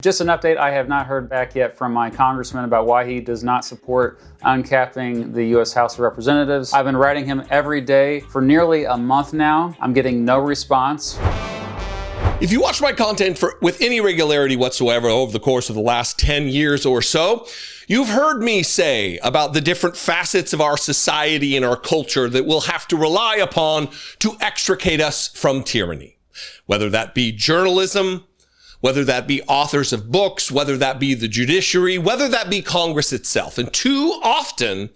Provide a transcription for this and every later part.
Just an update, I have not heard back yet from my congressman about why he does not support uncapping the U.S. House of Representatives. I've been writing him every day for nearly a month now. I'm getting no response. If you watch my content with any regularity whatsoever over the course of the last 10 years or so, you've heard me say about the different facets of our society and our culture that we'll have to rely upon to extricate us from tyranny. Whether that be journalism, whether that be authors of books, whether that be the judiciary, whether that be Congress itself. And too often,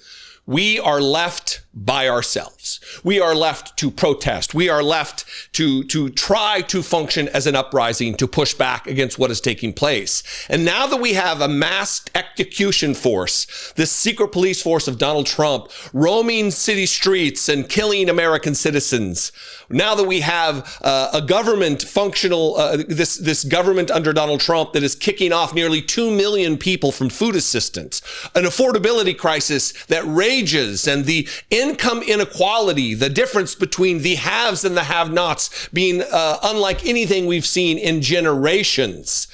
we are left by ourselves. We are left to protest. We are left to try to function as an uprising to push back against what is taking place. And now that we have a mass execution force, this secret police force of Donald Trump roaming city streets and killing American citizens, now that we have a government functional, this government under Donald Trump that is kicking off nearly 2 million people from food assistance, an affordability crisis that rages, and the income inequality, the difference between the haves and the have-nots being unlike anything we've seen in generations.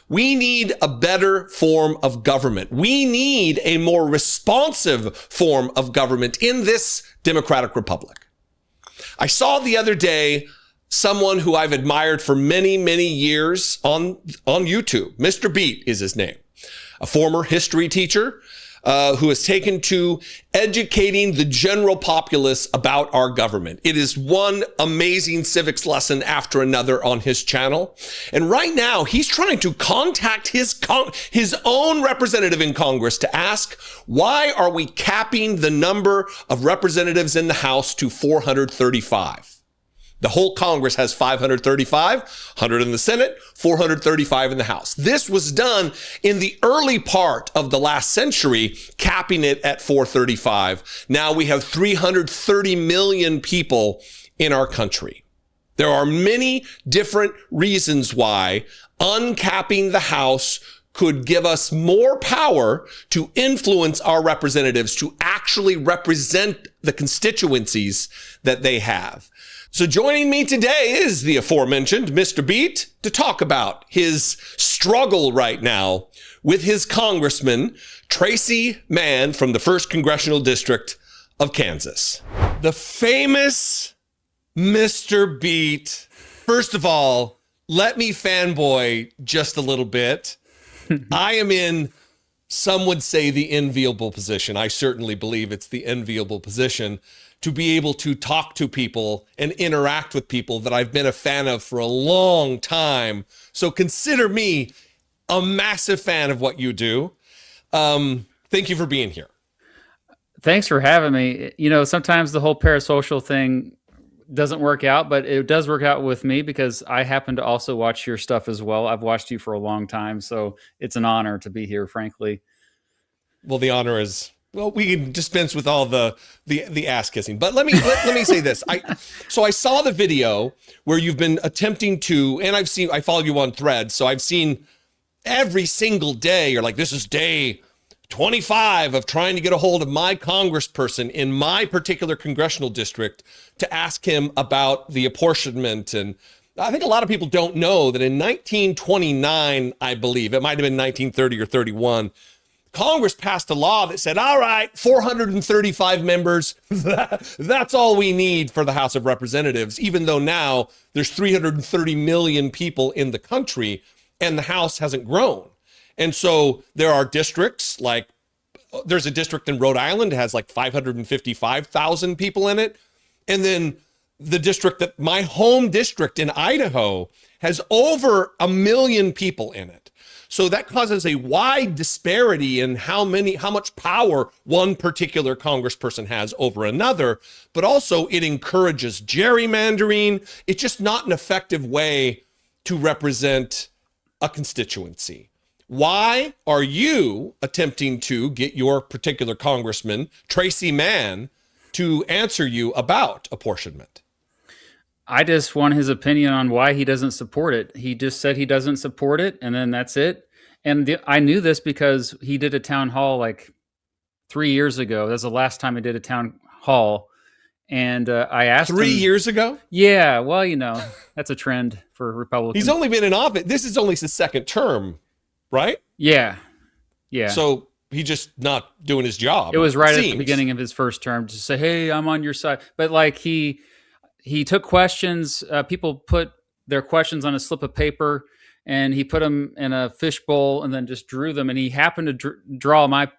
We need a better form of government. We need a more responsive form of government in this democratic republic. I saw the other day someone who I've admired for many, many years on YouTube. Mr. Beat is his name, a former history teacher who has taken to educating the general populace about our government. It is one amazing civics lesson after another on his channel. And right now, he's trying to contact his own representative in Congress to ask, why are we capping the number of representatives in the House to 435? The whole Congress has 535, 100 in the Senate, 435 in the House. This was done in the early part of the last century, capping it at 435. Now we have 330 million people in our country. There are many different reasons why uncapping the House could give us more power to influence our representatives to actually represent the constituencies that they have. So joining me today is the aforementioned Mr. Beat to talk about his struggle right now with his congressman, Tracy Mann from the 1st Congressional District of Kansas. The famous Mr. Beat. First of all, let me fanboy just a little bit. I am in, some would say, the enviable position. I certainly believe it's the enviable position to be able to talk to people and interact with people that I've been a fan of for a long time. So consider me a massive fan of what you do. Thank you for being here. Thanks for having me. You know, sometimes the whole parasocial thing doesn't work out, but it does work out with me because I happen to also watch your stuff as well. I've watched you for a long time, so it's an honor to be here, frankly. Well, the honor is... Well, we can dispense with all the ass kissing, but let me say this. So I saw the video where you've been attempting to, and I follow you on Threads, so I've seen every single day, you're like, this is day 25 of trying to get a hold of my congressperson in my particular congressional district to ask him about the apportionment. And I think a lot of people don't know that in 1929, I believe, it might have been 1930 or 31, Congress passed a law that said, all right, 435 members, that's all we need for the House of Representatives, even though now there's 330 million people in the country and the House hasn't grown. And so there are districts like, there's a district in Rhode Island that has like 555,000 people in it. And then the district that my home district in Idaho has over 1 million people in it. So that causes a wide disparity in how much power one particular congressperson has over another, but also it encourages gerrymandering. It's just not an effective way to represent a constituency. Why are you attempting to get your particular congressman, Tracy Mann, to answer you about apportionment? I just want his opinion on why he doesn't support it. He just said he doesn't support it, and then that's it. And I knew this because he did a town hall like 3 years ago. That's the last time he did a town hall. And I asked him... 3 years ago? Yeah, well, you know, that's a trend for Republicans. He's only been in office. This is only his second term. right? Yeah. Yeah. So he's just not doing his job. It was right at the seems. beginning of his first term to say, "Hey, I'm on your side." But like he took questions. People put their questions on a slip of paper, and he put them in a fishbowl, and then just drew them. And he happened to draw my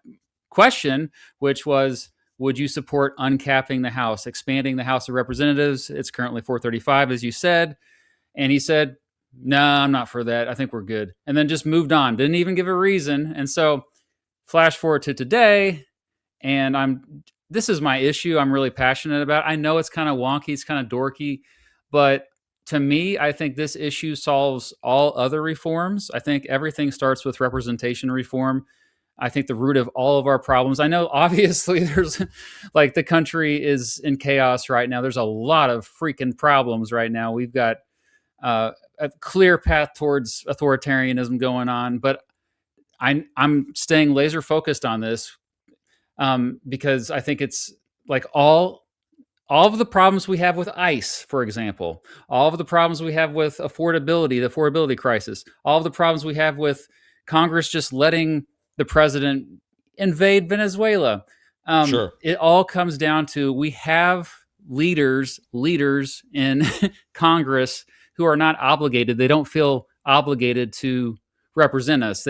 question, which was, "Would you support uncapping the House, expanding the House of Representatives? It's currently 435, as you said." And he said, "No, I'm not for that. I think we're good." And then just moved on. Didn't even give a reason. And so, flash forward to today, and this is my issue I'm really passionate about. I know it's kind of wonky, it's kind of dorky, but to me, I think this issue solves all other reforms. I think everything starts with representation reform. I think the root of all of our problems. I know obviously there's like the country is in chaos right now. There's a lot of freaking problems right now. We've got a clear path towards authoritarianism going on, but I'm staying laser focused on this because I think it's like all of the problems we have with ICE, for example, all of the problems we have with affordability, the affordability crisis, all of the problems we have with Congress just letting the president invade Venezuela. Sure. It all comes down to we have leaders in Congress who are not obligated. They don't feel obligated to represent us.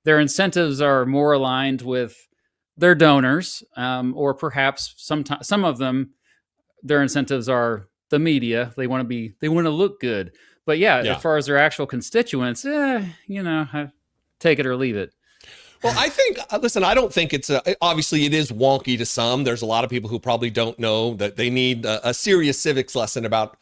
Their incentives are more aligned with their donors, or perhaps some of them, their incentives are the media. They want to look good. But yeah, as far as their actual constituents, take it or leave it. Well, I think, listen, I don't think obviously it is wonky to some. There's a lot of people who probably don't know that they need a serious civics lesson about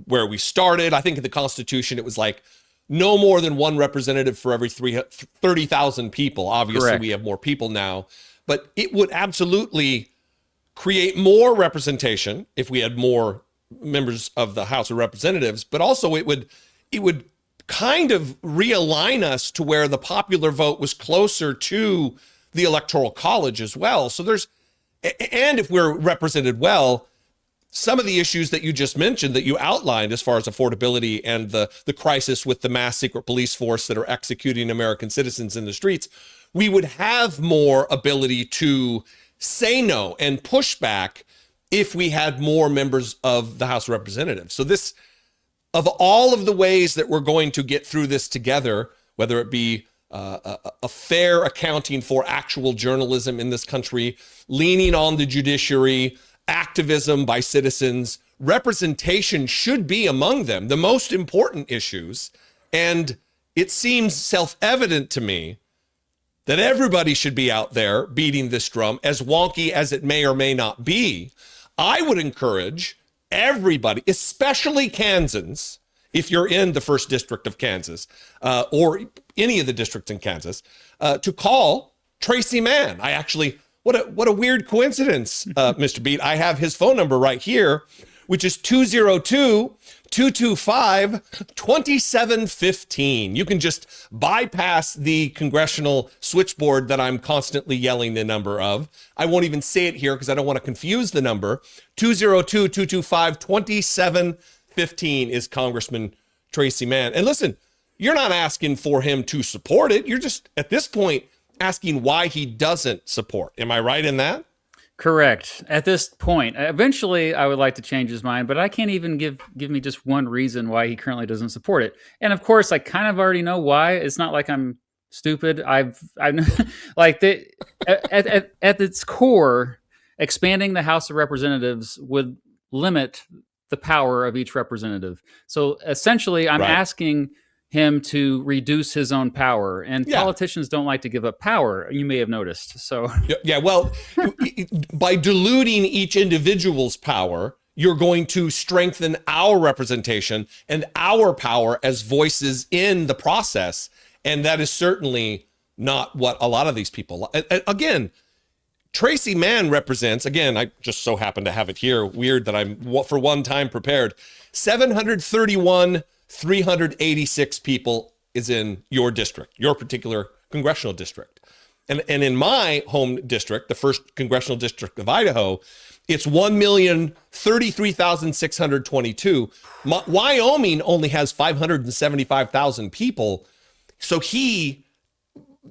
where we started. I think in the Constitution, it was like no more than one representative for every 30,000 people. Obviously, Correct. We have more people now, but it would absolutely create more representation if we had more members of the House of Representatives, but also it would kind of realign us to where the popular vote was closer to the Electoral College as well. So and if we're represented well, some of the issues that you just mentioned, that you outlined as far as affordability and the crisis with the mass secret police force that are executing American citizens in the streets, we would have more ability to say no and push back if we had more members of the House of Representatives. So of all of the ways that we're going to get through this together, whether it be a fair accounting for actual journalism in this country, leaning on the judiciary, activism by citizens, representation should be among them, the most important issues. And it seems self-evident to me that everybody should be out there beating this drum, as wonky as it may or may not be. I would encourage everybody, especially Kansans, if you're in the 1st District of Kansas, or any of the districts in Kansas, to call Tracy Mann. What a weird coincidence, Mr. Beat. I have his phone number right here, which is 202-225-2715. You can just bypass the congressional switchboard that I'm constantly yelling the number of. I won't even say it here because I don't want to confuse the number. 202-225-2715 is Congressman Tracy Mann. And listen, you're not asking for him to support it. You're just, at this point, asking why he doesn't support. Am I right in that? Correct. At this point, eventually I would like to change his mind, but I can't even give me just one reason why he currently doesn't support it. And of course, I kind of already know why. It's not like I'm stupid. I've like at its core, expanding the House of Representatives would limit the power of each representative. So essentially, I'm asking him to reduce his own power, and politicians don't like to give up power. You may have noticed. So well, by diluting each individual's power, you're going to strengthen our representation and our power as voices in the process. And that is certainly not what a lot of these people, again, Tracy Mann represents, again, I just so happen to have it here. Weird that I'm for one time prepared. 386 people is in your district, your particular congressional district. And in my home district, the 1st congressional district of Idaho, it's 1,033,622. Wyoming only has 575,000 people. So he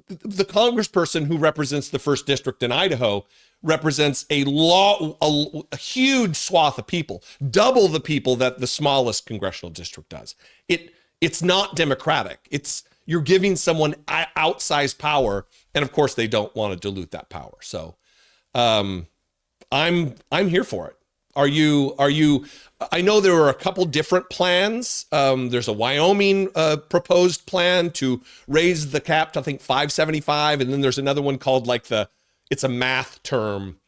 the congressperson who represents the first district in Idaho represents a huge swath of people, double the people that the smallest congressional district does. It's not democratic. You're giving someone outsized power, and of course they don't want to dilute that power. So I'm here for it. Are you? I know there are a couple different plans. There's a Wyoming proposed plan to raise the cap to, I think, 575, and then there's another one called it's a math term,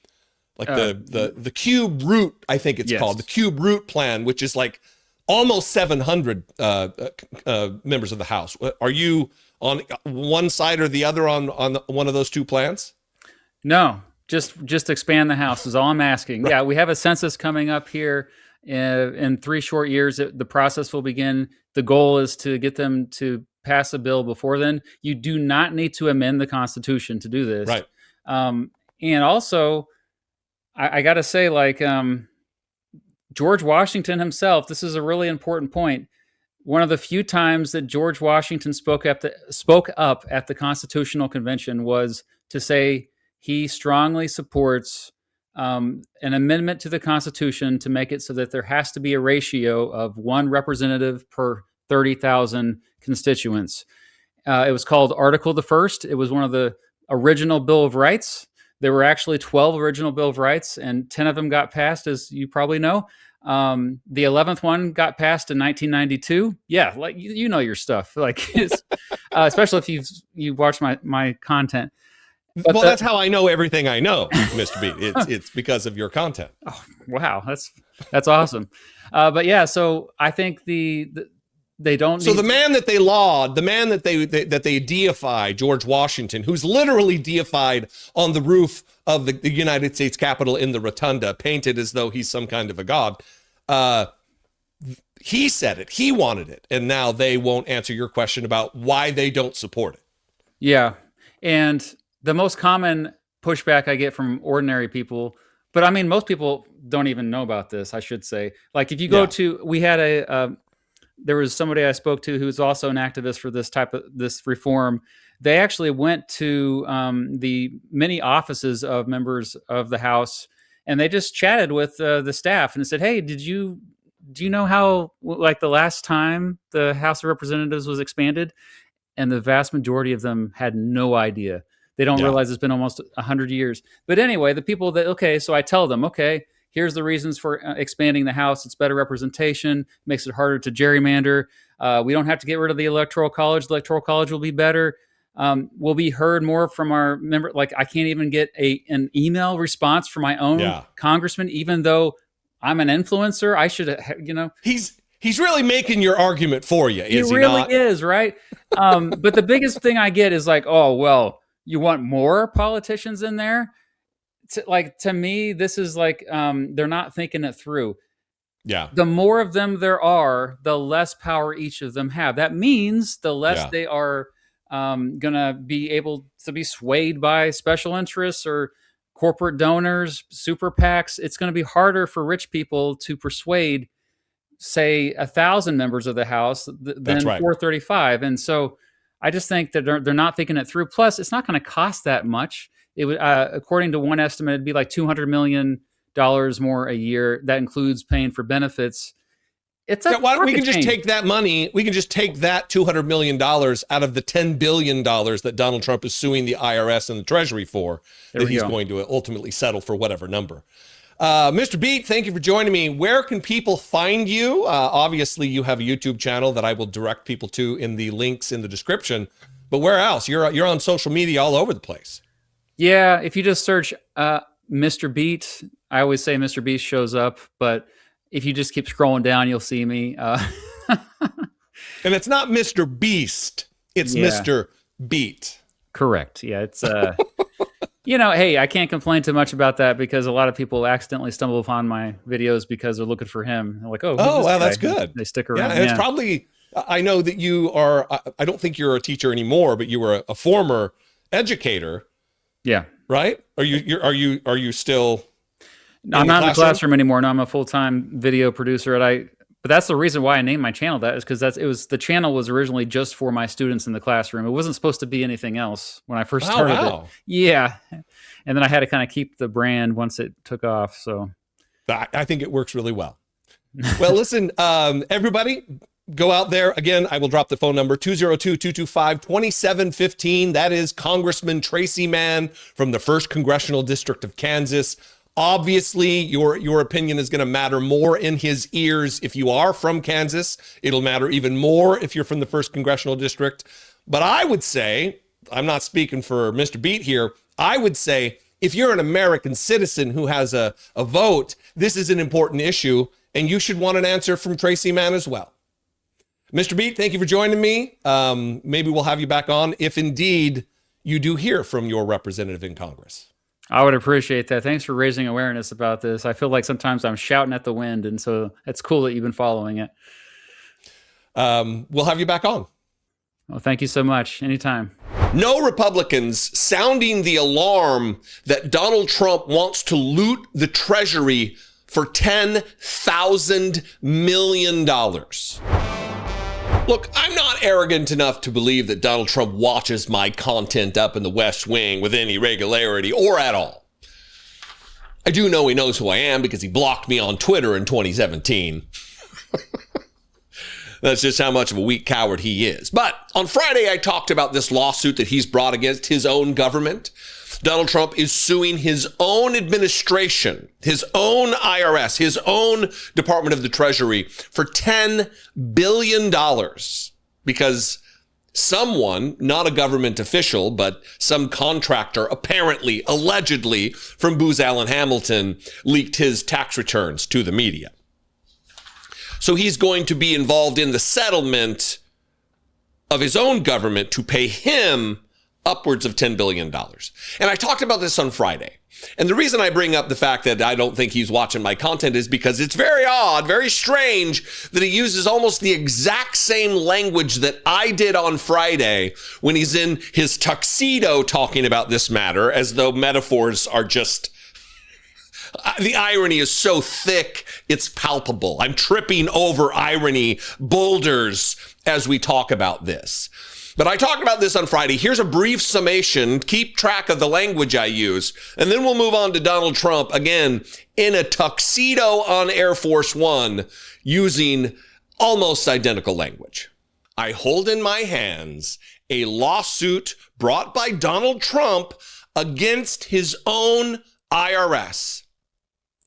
like the cube root, I think it's called the cube root plan, which is like almost 700 members of the House. Are you on one side or the other on one of those two plans? No, just expand the House is all I'm asking. Right. Yeah, we have a census coming up here in 3 short years. The process will begin. The goal is to get them to pass a bill before then. You do not need to amend the Constitution to do this. Right. And also, I got to say, George Washington himself, this is a really important point. One of the few times that George Washington spoke up at the Constitutional Convention was to say he strongly supports an amendment to the Constitution to make it so that there has to be a ratio of 1 representative per 30,000 constituents. It was called Article the First. It was one of the original Bill of Rights. There were actually 12 original Bill of Rights, and 10 of them got passed, as you probably know. The 11th one got passed in 1992. Yeah, like you know your stuff, especially if you've watched my content. But that's how I know everything I know, Mr. B. It's because of your content. Oh, wow, that's awesome. But yeah, so I think they don't. So the man that they laud, the man that they deify, George Washington, who's literally deified on the roof of the United States Capitol in the rotunda, painted as though he's some kind of a god. He said it. He wanted it, and now they won't answer your question about why they don't support it. Yeah, and the most common pushback I get from ordinary people, but I mean most people don't even know about this. I should say, like if you go to, we had there was somebody I spoke to who's also an activist for this reform. They actually went to the many offices of members of the House, and they just chatted with the staff and said, "Hey, do you know how the last time the House of Representatives was expanded?" And the vast majority of them had no idea. They don't realize it's been almost 100 years. But anyway, the people so I tell them, here's the reasons for expanding the House. It's better representation, makes it harder to gerrymander. We don't have to get rid of the Electoral College. The Electoral College will be better. We'll be heard more from our member. Like I can't even get an email response from my own congressman, even though I'm an influencer. I should, He's really making your argument for you, is he really not? Is, right? But the biggest thing I get is oh, well, you want more politicians in there? To me, this is they're not thinking it through. Yeah. The more of them there are, the less power each of them have. That means the less they are going to be able to be swayed by special interests or corporate donors, super PACs. It's going to be harder for rich people to persuade, say, 1,000 members of the House than 435. And so I just think that they're not thinking it through. Plus, it's not going to cost that much. It would, according to one estimate, it'd be like $200 million more a year. That includes paying for benefits. Why don't we can just take that money? We can just take that $200 million out of the $10 billion that Donald Trump is suing the IRS and the Treasury for, that he's going to ultimately settle for whatever number. Mr. Beat, thank you for joining me. Where can people find you? Obviously, you have a YouTube channel that I will direct people to in the links in the description. But where else? You're on social media all over the place. Yeah, if you just search Mr. Beat, I always say Mr. Beast shows up, but if you just keep scrolling down, you'll see me. And it's not Mr. Beast, it's Mr. Beat. Correct. Yeah, it's hey, I can't complain too much about that because a lot of people accidentally stumble upon my videos because they're looking for him. They're like, oh, wow, that's good. They stick around. Yeah, and it's probably, I know that you are, I don't think you're a teacher anymore, but you were a former educator. Yeah. Right? Are you still? No, I'm not in the classroom anymore. No, I'm a full-time video producer. And But that's the reason why I named my channel that, is because the channel was originally just for my students in the classroom. It wasn't supposed to be anything else when I first started it. Yeah. And then I had to kind of keep the brand once it took off. So I think it works really well. Well, listen, everybody, go out there. Again, I will drop the phone number, 202-225-2715. That is Congressman Tracy Mann from the 1st Congressional District of Kansas. Obviously, your opinion is going to matter more in his ears if you are from Kansas. It'll matter even more if you're from the 1st Congressional District. But I would say, I'm not speaking for Mr. Beat here, I would say if you're an American citizen who has a vote, this is an important issue, and you should want an answer from Tracy Mann as well. Mr. Beat, thank you for joining me. Maybe we'll have you back on if indeed you do hear from your representative in Congress. I would appreciate that. Thanks for raising awareness about this. I feel like sometimes I'm shouting at the wind, and so it's cool that you've been following it. We'll have you back on. Well, thank you so much. Anytime. No Republicans sounding the alarm that Donald Trump wants to loot the Treasury for $10,000 million. Look, I'm not arrogant enough to believe that Donald Trump watches my content up in the West Wing with any regularity or at all. I do know he knows who I am because he blocked me on Twitter in 2017. That's just how much of a weak coward he is. But on Friday, I talked about this lawsuit that he's brought against his own government. Donald Trump is suing his own administration, his own IRS, his own Department of the Treasury for $10 billion because someone, not a government official, but some contractor, apparently, allegedly, from Booz Allen Hamilton, leaked his tax returns to the media. So he's going to be involved in the settlement of his own government to pay him upwards of $10 billion. And I talked about this on Friday. And the reason I bring up the fact that I don't think he's watching my content is because it's very odd, very strange that he uses almost the exact same language that I did on Friday when he's in his tuxedo talking about this matter, as though metaphors are just... The irony is so thick, it's palpable. I'm tripping over irony boulders as we talk about this. But I talked about this on Friday. Here's a brief summation. Keep track of the language I use. And then we'll move on to Donald Trump, again, in a tuxedo on Air Force One, using almost identical language. I hold in my hands a lawsuit brought by Donald Trump against his own IRS,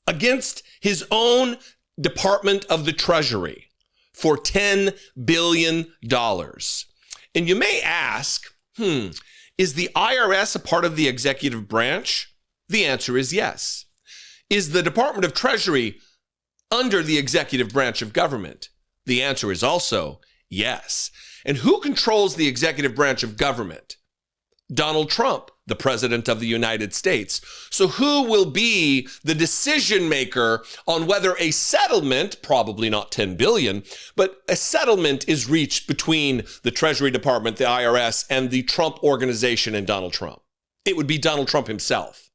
against his own Department of the Treasury for $10 billion. And you may ask, is the IRS a part of the executive branch? The answer is yes. Is the Department of Treasury under the executive branch of government? The answer is also yes. And who controls the executive branch of government? Donald Trump, the president of the United States. So who will be the decision maker on whether a settlement, probably not 10 billion, but a settlement is reached between the Treasury Department, the IRS, and the Trump organization and Donald Trump? It would be Donald Trump himself.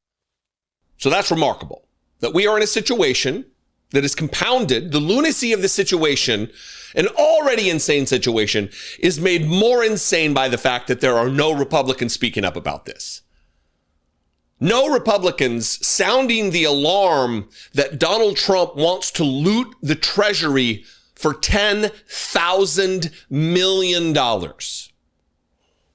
So that's remarkable that we are in a situation that is compounded. The lunacy of the situation, an already insane situation, is made more insane by the fact that there are no Republicans speaking up about this. No Republicans sounding the alarm that Donald Trump wants to loot the Treasury for $10,000 million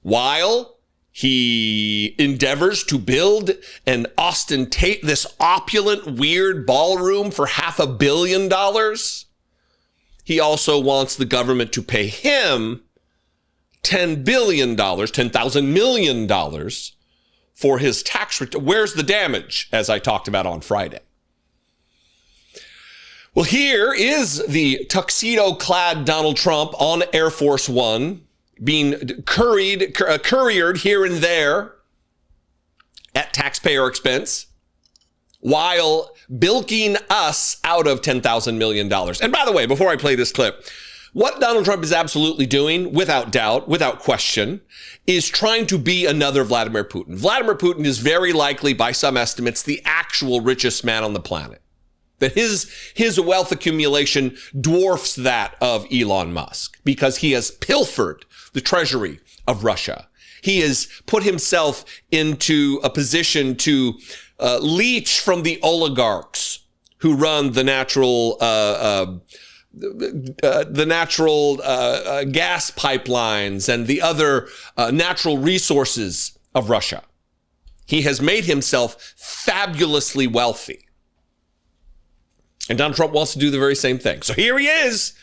while he endeavors to build and ostentate this opulent, weird ballroom for $500 million. He also wants the government to pay him $10 billion, $10,000 million for his tax return. Where's the damage, as I talked about on Friday? Well, here is the tuxedo-clad Donald Trump on Air Force One, being couriered here and there at taxpayer expense, while bilking us out of $10,000 million. And by the way, before I play this clip, what Donald Trump is absolutely doing, without doubt, without question, is trying to be another Vladimir Putin. Vladimir Putin is very likely, by some estimates, the actual richest man on the planet. that his wealth accumulation dwarfs that of Elon Musk because he has pilfered the treasury of Russia. He has put himself into a position to leech from the oligarchs who run the natural gas pipelines and the other natural resources of Russia. He has made himself fabulously wealthy. And Donald Trump wants to do the very same thing. So here he is,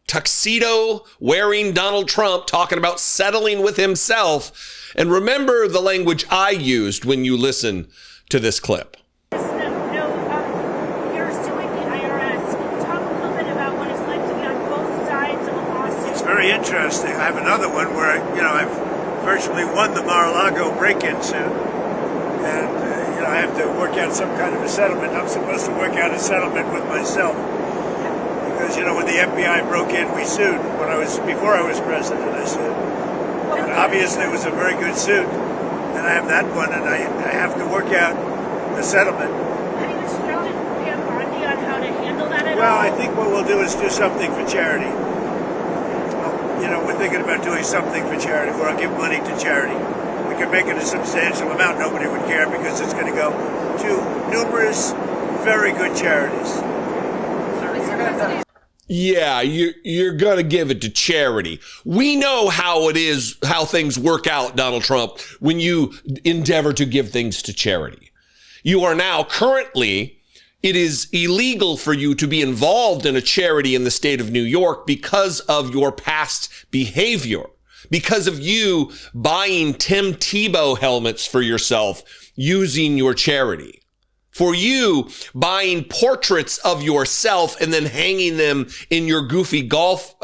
tuxedo wearing Donald Trump, talking about settling with himself. And remember the language I used when you listen to this clip. You're suing the IRS. Talk a little bit about what it's like to be on both sides of a lawsuit. It's very interesting. I have another one where, I've virtually won the Mar-a-Lago break-in suit. And, I have to work out some kind of a settlement. I'm supposed to work out a settlement with myself. Because, when the FBI broke in, we sued. Before I was president, I sued. And obviously it was a very good suit. And I have that one, and I have to work out a settlement. Have you instructed Pam Bondi on how to handle that at all? Well, I think what we'll do is do something for charity. We're thinking about doing something for charity, where I'll give money to charity. We can make it a substantial amount. Nobody would care because it's going to go to numerous, very good charities. Yeah, you're going to give it to charity. We know how it is, how things work out, Donald Trump, when you endeavor to give things to charity. You are now currently, it is illegal for you to be involved in a charity in the state of New York because of your past behavior. Because of you buying Tim Tebow helmets for yourself using your charity. For you buying portraits of yourself and then hanging them in your goofy golf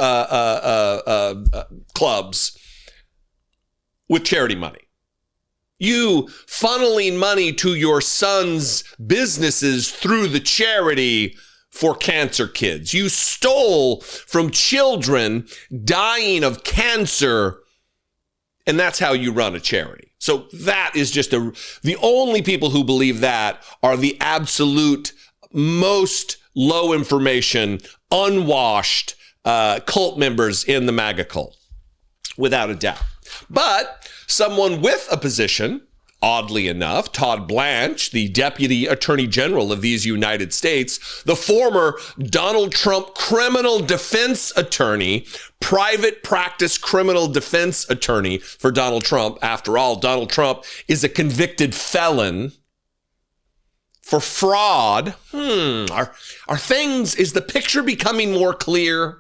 clubs with charity money. You funneling money to your son's businesses through the charity for cancer kids. You stole from children dying of cancer, and that's how you run a charity. So that is just the only people who believe that are the absolute most low information, unwashed cult members in the MAGA cult, without a doubt. But someone with a position, oddly enough, Todd Blanche, the Deputy Attorney General of these United States, the former Donald Trump criminal defense attorney, private practice criminal defense attorney for Donald Trump. After all, Donald Trump is a convicted felon for fraud. Is the picture becoming more clear?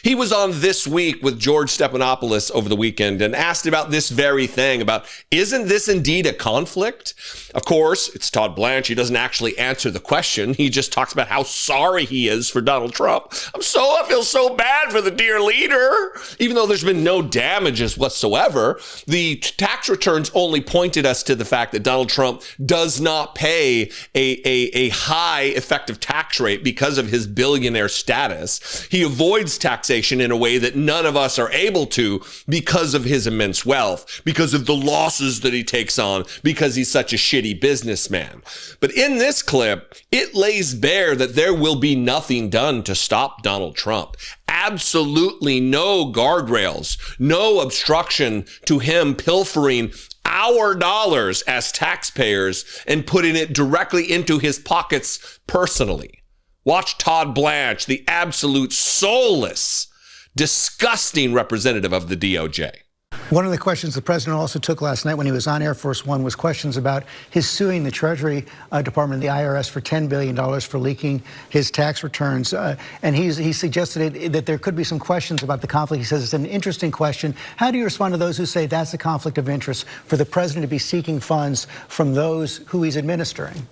He was on This Week with George Stephanopoulos over the weekend and asked about this very thing, about, isn't this indeed a conflict? Of course, it's Todd Blanche. He doesn't actually answer the question. He just talks about how sorry he is for Donald Trump. I feel so bad for the dear leader. Even though there's been no damages whatsoever, the tax returns only pointed us to the fact that Donald Trump does not pay a high effective tax rate because of his billionaire status. He avoids taxation in a way that none of us are able to because of his immense wealth, because of the losses that he takes on, because he's such a shitty businessman. But in this clip, it lays bare that there will be nothing done to stop Donald Trump. Absolutely no guardrails, no obstruction to him pilfering our dollars as taxpayers and putting it directly into his pockets personally. Watch Todd Blanche, the absolute soulless, disgusting representative of the DOJ. One of the questions the president also took last night when he was on Air Force One was questions about his suing the Treasury Department, the IRS, for $10 billion for leaking his tax returns. And he suggested that there could be some questions about the conflict. He says it's an interesting question. How do you respond to those who say that's a conflict of interest for the president to be seeking funds from those who he's administering?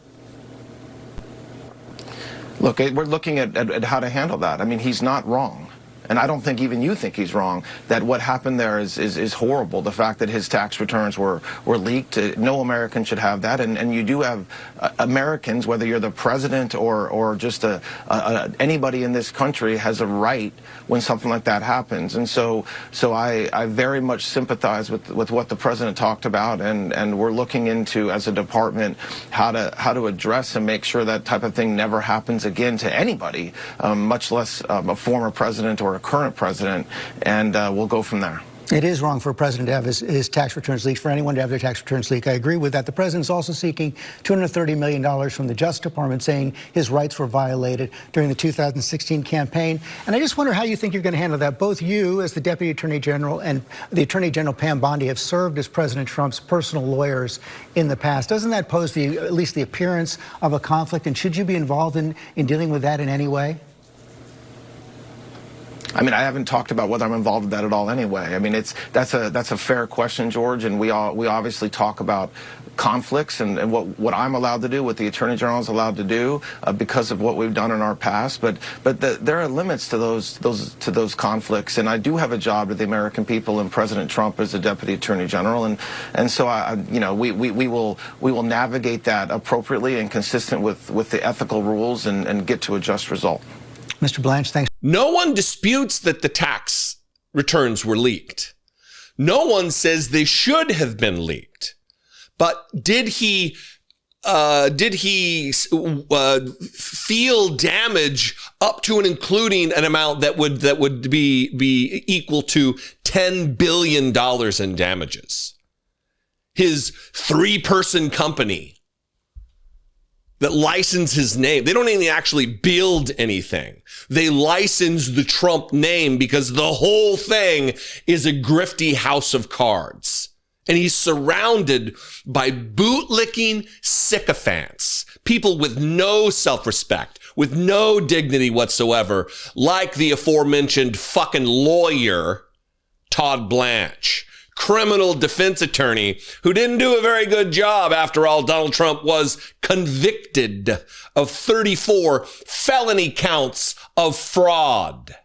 Look, we're looking at how to handle that. I mean, he's not wrong. and I don't think even you think he's wrong, that what happened there is horrible. The fact that his tax returns were leaked, no American should have that, and you do have Americans, whether you're the president or just anybody in this country, has a right when something like that happens. And so I very much sympathize with what the president talked about, and we're looking into, as a department, how to address and make sure that type of thing never happens again to anybody, much less a former president or a current president, and we'll go from there. It is wrong for a president to have his tax returns leaked, for anyone to have their tax returns leaked. I agree with that. The president's also seeking $230 million from the Justice Department, saying his rights were violated during the 2016 campaign. And I just wonder how you think you're going to handle that. Both you, as the Deputy Attorney General, and the Attorney General Pam Bondi have served as President Trump's personal lawyers in the past. Doesn't that pose at least the appearance of a conflict? And should you be involved in dealing with that in any way? I mean, I haven't talked about whether I'm involved with that at all anyway. I mean, that's a fair question, George, and we obviously talk about conflicts and what I'm allowed to do, what the Attorney General is allowed to do because of what we've done in our past. But there are limits to those conflicts, and I do have a job to the American people and President Trump as the Deputy Attorney General, and so we will navigate that appropriately and consistent with the ethical rules and get to a just result. Mr. Blanche, thanks. No one disputes that the tax returns were leaked. No one says they should have been leaked. But did he feel damage up to and including an amount that would be equal to $10 billion in damages? His 3-person company that license his name. They don't even actually build anything. They license the Trump name because the whole thing is a grifty house of cards. And he's surrounded by bootlicking sycophants, people with no self-respect, with no dignity whatsoever, like the aforementioned fucking lawyer, Todd Blanche, criminal defense attorney who didn't do a very good job. After all, Donald Trump was convicted of 34 felony counts of fraud.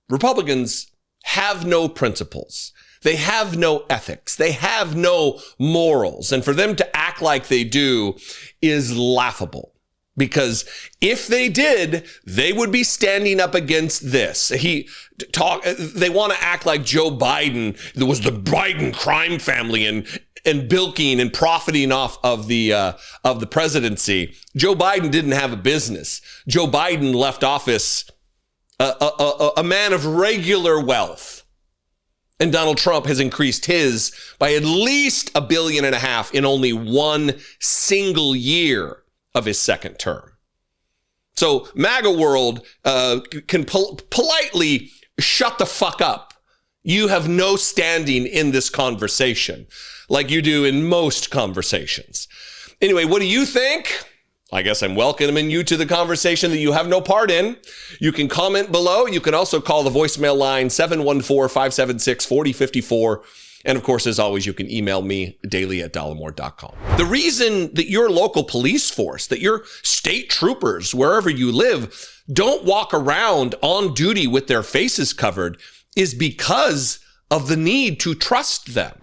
Republicans have no principles. They have no ethics. They have no morals. And for them to act like they do is laughable. Because if they did, they would be standing up against this. They want to act like Joe Biden, there was the Biden crime family and bilking and profiting off of the presidency. Joe Biden didn't have a business. Joe Biden left office a man of regular wealth. And Donald Trump has increased his by at least $1.5 billion in only one single year of his second term. So MAGA world can politely shut the fuck up. You have no standing in this conversation like you do in most conversations. Anyway, what do you think? I guess I'm welcoming you to the conversation that you have no part in. You can comment below. You can also call the voicemail line 714-576-4054. And of course, as always, you can email me daily@dollemore.com. The reason that your local police force, that your state troopers, wherever you live, don't walk around on duty with their faces covered is because of the need to trust them.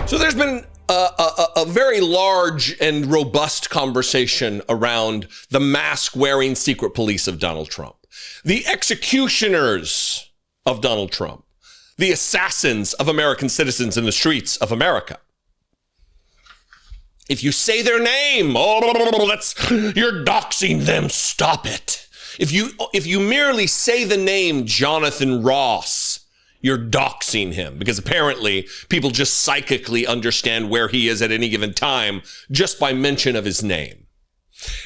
So there's been a very large and robust conversation around the mask-wearing secret police of Donald Trump, the executioners of Donald Trump, the assassins of American citizens in the streets of America. If you say their name, you're doxing them. Stop it. If you merely say the name Jonathan Ross, you're doxing him, because apparently people just psychically understand where he is at any given time just by mention of his name.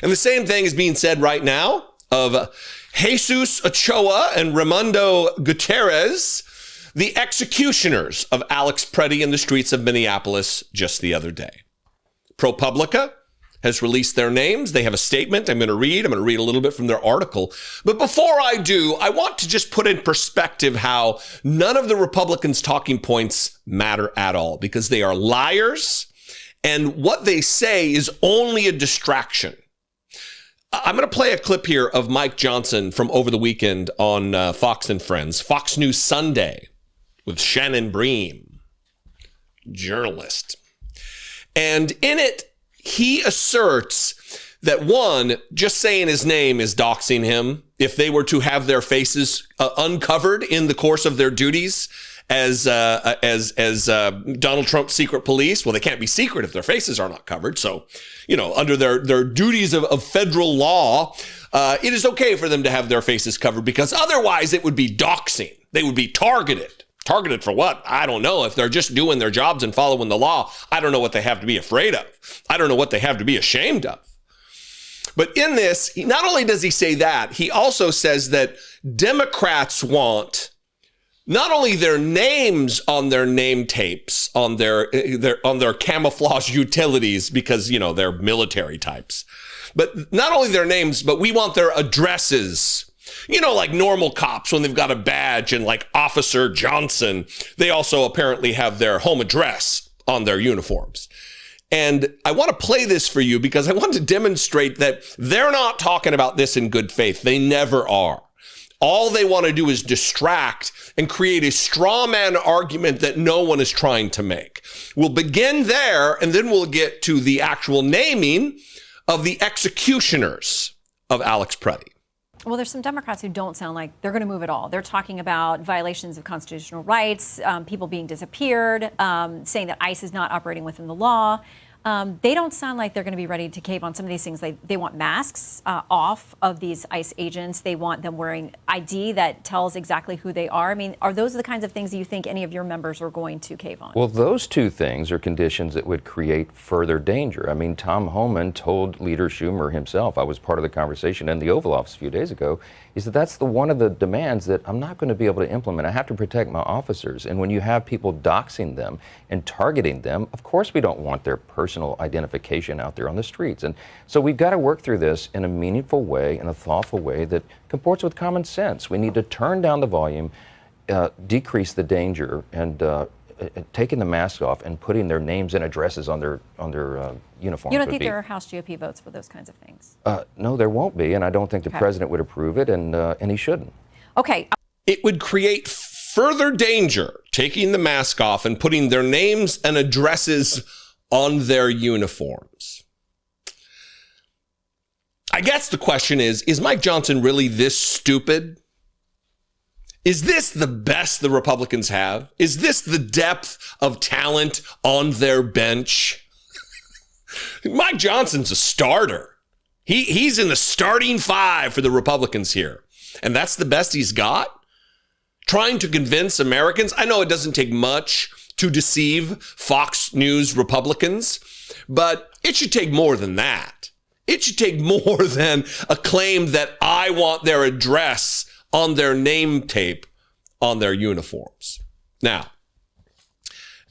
And the same thing is being said right now of Jesus Ochoa and Raimundo Gutierrez, the executioners of Alex Pretti in the streets of Minneapolis just the other day. ProPublica has released their names. They have a statement I'm going to read a little bit from their article. But before I do, I want to just put in perspective how none of the Republicans' talking points matter at all, because they are liars, and what they say is only a distraction. I'm going to play a clip here of Mike Johnson from over the weekend on Fox and Friends, Fox News Sunday, with Shannon Bream, journalist. And in it, he asserts that, one, just saying his name is doxing him if they were to have their faces uncovered in the course of their duties as Donald Trump's secret police. Well, they can't be secret if their faces are not covered. So, under their duties of federal law, it is okay for them to have their faces covered, because otherwise it would be doxing. They would be targeted. Targeted for what? I don't know. If they're just doing their jobs and following the law, I don't know what they have to be afraid of. I don't know what they have to be ashamed of. But in this, not only does he say that, he also says that Democrats want not only their names on their name tapes, on their camouflage utilities, because, they're military types, but not only their names, but we want their addresses. Like normal cops, when they've got a badge, and like Officer Johnson, they also apparently have their home address on their uniforms. And I want to play this for you because I want to demonstrate that they're not talking about this in good faith. They never are. All they want to do is distract and create a straw man argument that no one is trying to make. We'll begin there, and then we'll get to the actual naming of the executioners of Alex Pretti. Well, there's some Democrats who don't sound like they're going to move at all. They're talking about violations of constitutional rights, people being disappeared, saying that ICE is not operating within the law. They don't sound like they're going to be ready to cave on some of these things. They want masks off of these ICE agents. They want them wearing ID that tells exactly who they are. I mean, are those the kinds of things that you think any of your members are going to cave on? Well, those two things are conditions that would create further danger. I mean, Tom Homan told Leader Schumer himself, I was part of the conversation in the Oval Office a few days ago, he said that's one of the demands that I'm not going to be able to implement. I have to protect my officers. And when you have people doxing them and targeting them, of course we don't want their personal identification out there on the streets. And so we've got to work through this in a meaningful way, in a thoughtful way that comports with common sense. We need to turn down the volume, decrease the danger, and taking the mask off and putting their names and addresses on their uniforms. You don't think there are House GOP votes for those kinds of things? No, there won't be, and I don't think the president would approve it, and he shouldn't. Okay. It would create further danger, taking the mask off and putting their names and addresses on their uniforms. I guess the question is Mike Johnson really this stupid? Is this the best the Republicans have? Is this the depth of talent on their bench? Mike Johnson's a starter. He's in the starting five for the Republicans here. And that's the best he's got? Trying to convince Americans? I know it doesn't take much to deceive Fox News Republicans, but it should take more than that. It should take more than a claim that I want their address on their name tape on their uniforms. Now,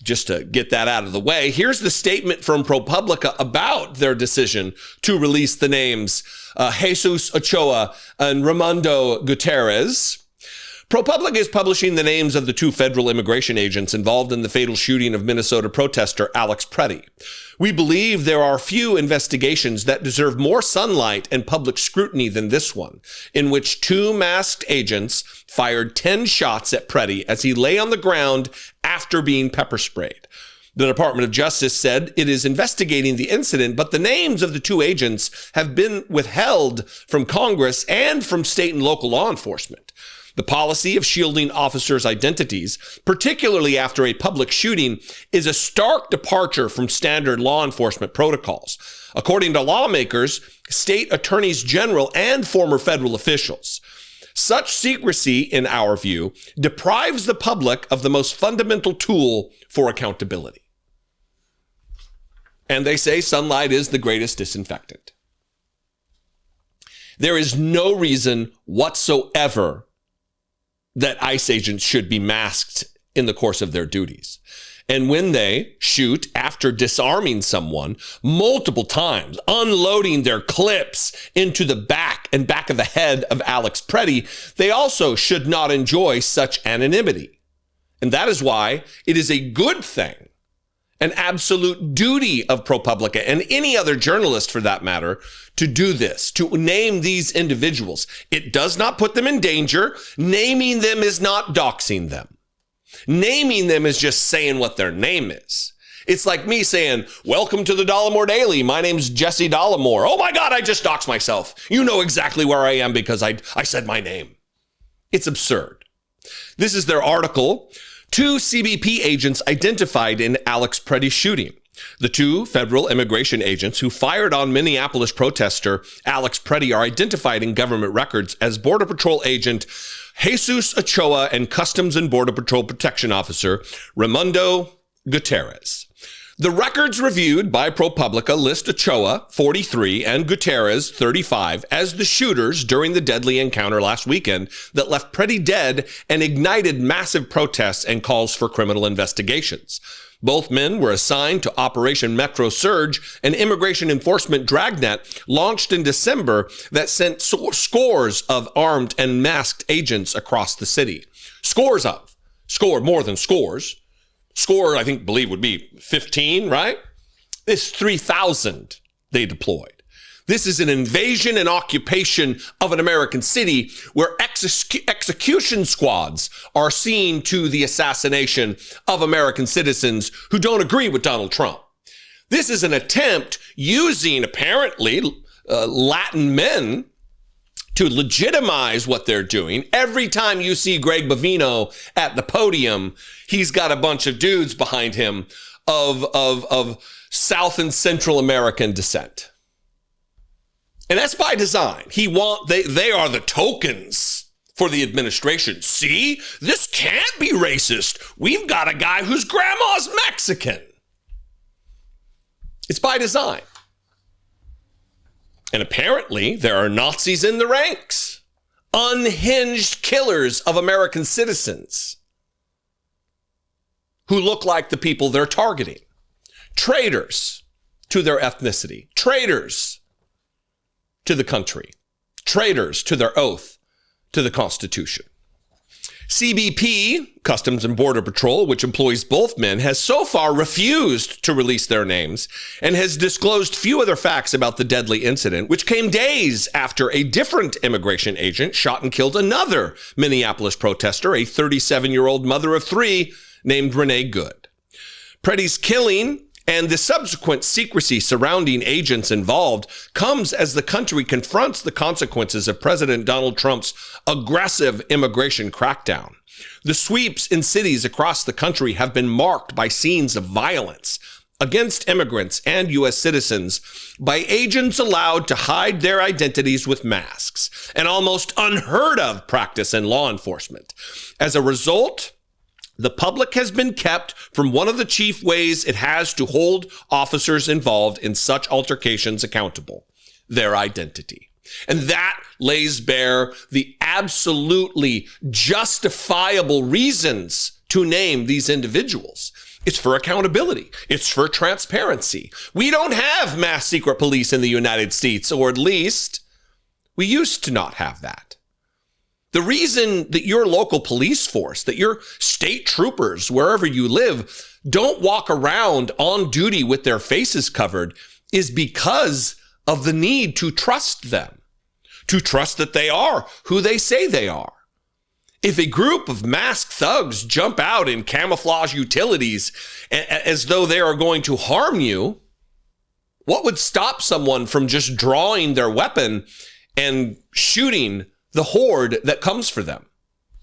just to get that out of the way, here's the statement from ProPublica about their decision to release the names Jesus Ochoa and Raimundo Gutierrez. ProPublica is publishing the names of the two federal immigration agents involved in the fatal shooting of Minnesota protester Alex Pretti. We believe there are few investigations that deserve more sunlight and public scrutiny than this one, in which two masked agents fired 10 shots at Pretti as he lay on the ground after being pepper sprayed. The Department of Justice said it is investigating the incident, but the names of the two agents have been withheld from Congress and from state and local law enforcement. The policy of shielding officers' identities, particularly after a public shooting, is a stark departure from standard law enforcement protocols, according to lawmakers, state attorneys general, and former federal officials. Such secrecy, in our view, deprives the public of the most fundamental tool for accountability. And they say sunlight is the greatest disinfectant. There is no reason whatsoever that ICE agents should be masked in the course of their duties. And when they shoot after disarming someone multiple times, unloading their clips into the back of the head of Alex Pretti, they also should not enjoy such anonymity. And that is why it is a good thing an absolute duty of ProPublica and any other journalist for that matter to do this, to name these individuals. It does not put them in danger. Naming them is not doxing them. Naming them is just saying what their name is. It's like me saying, welcome to the Dollemore Daily. My name's Jesse Dollemore. Oh my God, I just doxed myself. You know exactly where I am because I said my name. It's absurd. This is their article. 2 CBP agents identified in Alex Pretti's shooting. The 2 federal immigration agents who fired on Minneapolis protester Alex Pretti are identified in government records as Border Patrol agent Jesus Ochoa and Customs and Border Patrol Protection Officer Raimundo Gutierrez. The records reviewed by ProPublica list Ochoa, 43, and Gutierrez, 35, as the shooters during the deadly encounter last weekend that left Pretti dead and ignited massive protests and calls for criminal investigations. Both men were assigned to Operation Metro Surge, an immigration enforcement dragnet launched in December that sent scores of armed and masked agents across the city. More than scores. Score, I believe would be 15, right? This 3,000 they deployed. This is an invasion and occupation of an American city where execution squads are seen to the assassination of American citizens who don't agree with Donald Trump. This is an attempt using apparently Latin men to legitimize what they're doing. Every time you see Greg Bovino at the podium, he's got a bunch of dudes behind him of South and Central American descent. And that's by design. They are the tokens for the administration. See, this can't be racist. We've got a guy whose grandma's Mexican. It's by design. And apparently, there are Nazis in the ranks, unhinged killers of American citizens who look like the people they're targeting, traitors to their ethnicity, traitors to the country, traitors to their oath to the Constitution. CBP, Customs and Border Patrol, which employs both men, has so far refused to release their names and has disclosed few other facts about the deadly incident, which came days after a different immigration agent shot and killed another Minneapolis protester, a 37-year-old mother of 3 named Renee Good. Pretti's killing and the subsequent secrecy surrounding agents involved comes as the country confronts the consequences of President Donald Trump's aggressive immigration crackdown. The sweeps in cities across the country have been marked by scenes of violence against immigrants and U.S. citizens by agents allowed to hide their identities with masks, an almost unheard of practice in law enforcement. As a result, the public has been kept from one of the chief ways it has to hold officers involved in such altercations accountable: their identity. And that lays bare the absolutely justifiable reasons to name these individuals. It's for accountability. It's for transparency. We don't have mass secret police in the United States, or at least we used to not have that. The reason that your local police force, that your state troopers, wherever you live, don't walk around on duty with their faces covered is because of the need to trust them, to trust that they are who they say they are. If a group of masked thugs jump out in camouflage utilities as though they are going to harm you, what would stop someone from just drawing their weapon and shooting the horde that comes for them?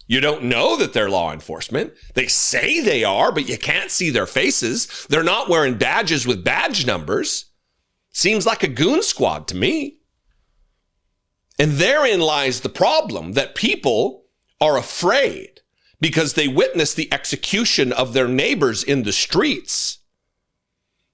You don't know that they're law enforcement. They say they are, but you can't see their faces. They're not wearing badges with badge numbers. Seems like a goon squad to me. And therein lies the problem, that people are afraid because they witness the execution of their neighbors in the streets.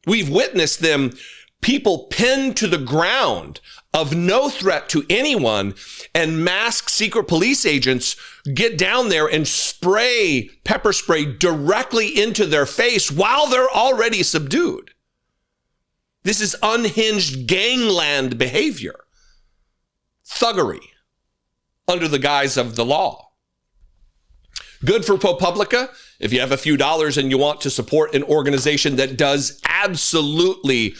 We've witnessed them, people pinned to the ground of no threat to anyone, and masked secret police agents get down there and spray pepper spray directly into their face while they're already subdued. This is unhinged gangland behavior, thuggery under the guise of the law. Good for ProPublica. If you have a few dollars and you want to support an organization that does absolutely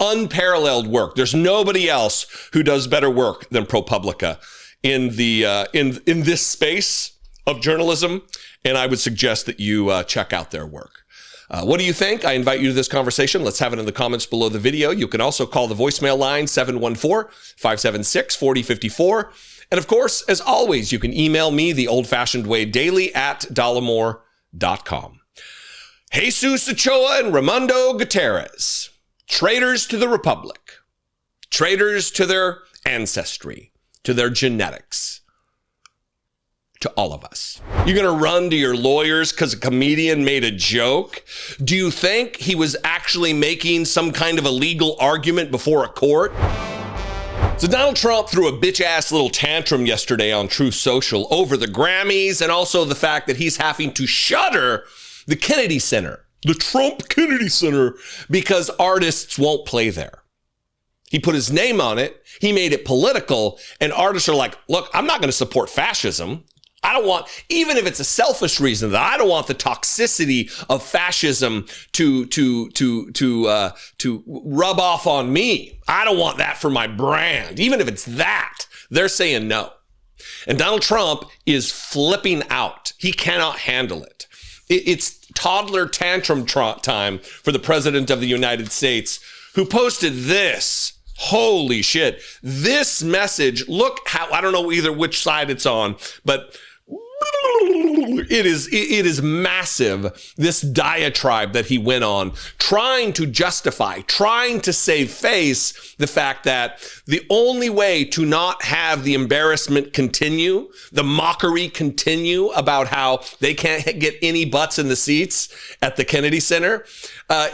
unparalleled work, there's nobody else who does better work than ProPublica in the in this space of journalism, and I would suggest that you check out their work. What do you think? I invite you to this conversation. Let's have it in the comments below the video. You can also call the voicemail line 714-576-4054. And of course, as always, you can email me the old-fashioned way daily at Dollemore.com. Jesus Ochoa and Raimundo Gutierrez, traitors to the Republic, traitors to their ancestry, to their genetics, to all of us. You're going to run to your lawyers because a comedian made a joke? Do you think he was actually making some kind of a legal argument before a court? So Donald Trump threw a bitch-ass little tantrum yesterday on Truth Social over the Grammys and also the fact that he's having to shutter the Kennedy Center, the Trump Kennedy Center, because artists won't play there. He put his name on it, he made it political, and artists are like, look, I'm not going to support fascism. I don't want, even if it's a selfish reason, that I don't want the toxicity of fascism to rub off on me. I don't want that for my brand. Even if it's that, they're saying no. And Donald Trump is flipping out. He cannot handle it. It's toddler tantrum time for the president of the United States, who posted this. Holy shit. This message, look how, I don't know either which side it's on, but it is massive, this diatribe that he went on, trying to justify, trying to save face the fact that the only way to not have the embarrassment continue, the mockery continue about how they can't get any butts in the seats at the Kennedy Center,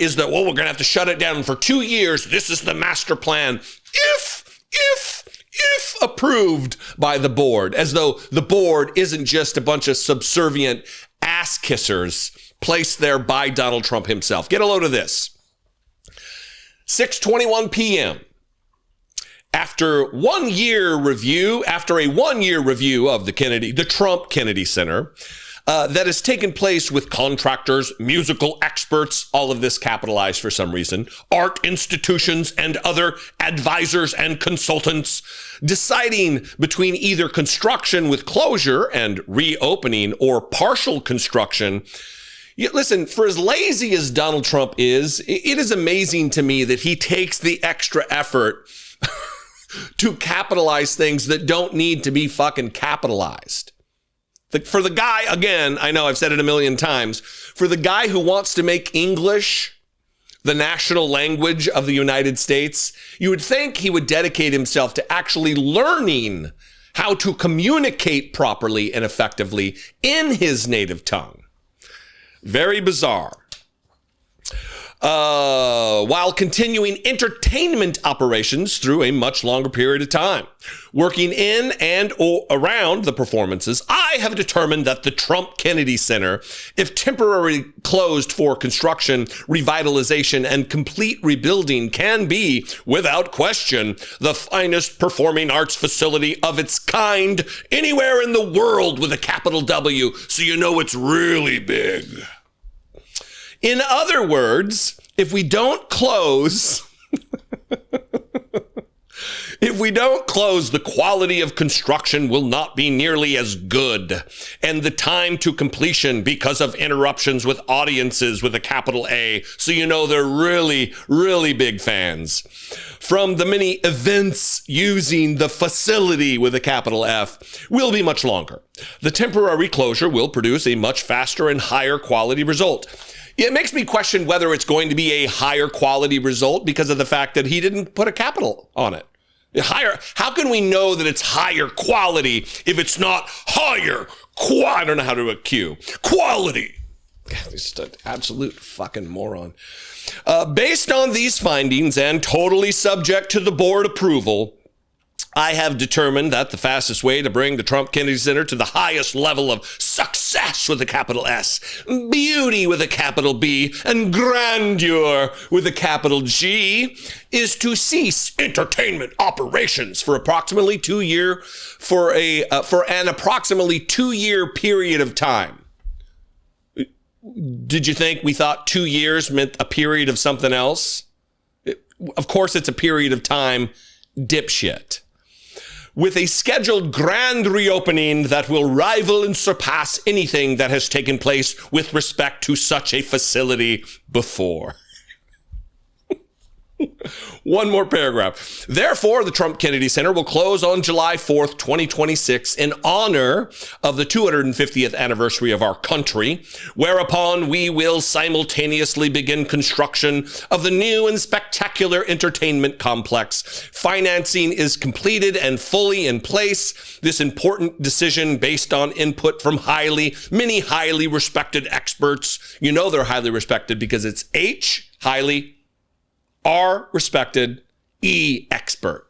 is that, well, we're going to have to shut it down for 2 years. This is the master plan. If approved by the board, as though the board isn't just a bunch of subservient ass kissers placed there by Donald Trump himself. Get a load of this. 6:21 p.m. After a 1 year review of the Trump Kennedy Center, that has taken place with contractors, musical experts, all of this capitalized for some reason, art institutions and other advisors and consultants, deciding between either construction with closure and reopening or partial construction. Listen, for as lazy as Donald Trump is, it is amazing to me that he takes the extra effort to capitalize things that don't need to be fucking capitalized. For the guy, again, I know I've said it a million times, for the guy who wants to make English the national language of the United States, you would think he would dedicate himself to actually learning how to communicate properly and effectively in his native tongue. Very bizarre. While continuing entertainment operations through a much longer period of time. Working in and around the performances, I have determined that the Trump Kennedy Center, if temporarily closed for construction, revitalization, and complete rebuilding, can be, without question, the finest performing arts facility of its kind anywhere in the world with a capital W, so you know it's really big. In other words, if we don't close, the quality of construction will not be nearly as good, and the time to completion because of interruptions with audiences with a capital A, so you know they're really, really big fans. From the many events using the facility with a capital F will be much longer. The temporary closure will produce a much faster and higher quality result. It makes me question whether it's going to be a higher quality result because of the fact that he didn't put a capital on it. How can we know that it's higher quality if it's not higher I don't know how to Q. Quality. He's an absolute fucking moron. Based on these findings and totally subject to the board approval, I have determined that the fastest way to bring the Trump Kennedy Center to the highest level of success with a capital S, beauty with a capital B, and grandeur with a capital G is to cease entertainment operations for approximately 2 year for an approximately 2 year period of time. Did you think we thought 2 years meant a period of something else? Of course, it's a period of time, dipshit. With a scheduled grand reopening that will rival and surpass anything that has taken place with respect to such a facility before. One more paragraph. Therefore, the Trump Kennedy Center will close on July 4th, 2026 in honor of the 250th anniversary of our country, whereupon we will simultaneously begin construction of the new and spectacular entertainment complex. Financing is completed and fully in place. This important decision based on input from many highly respected experts. You know they're highly respected because it's H, highly, R, respected, E, expert,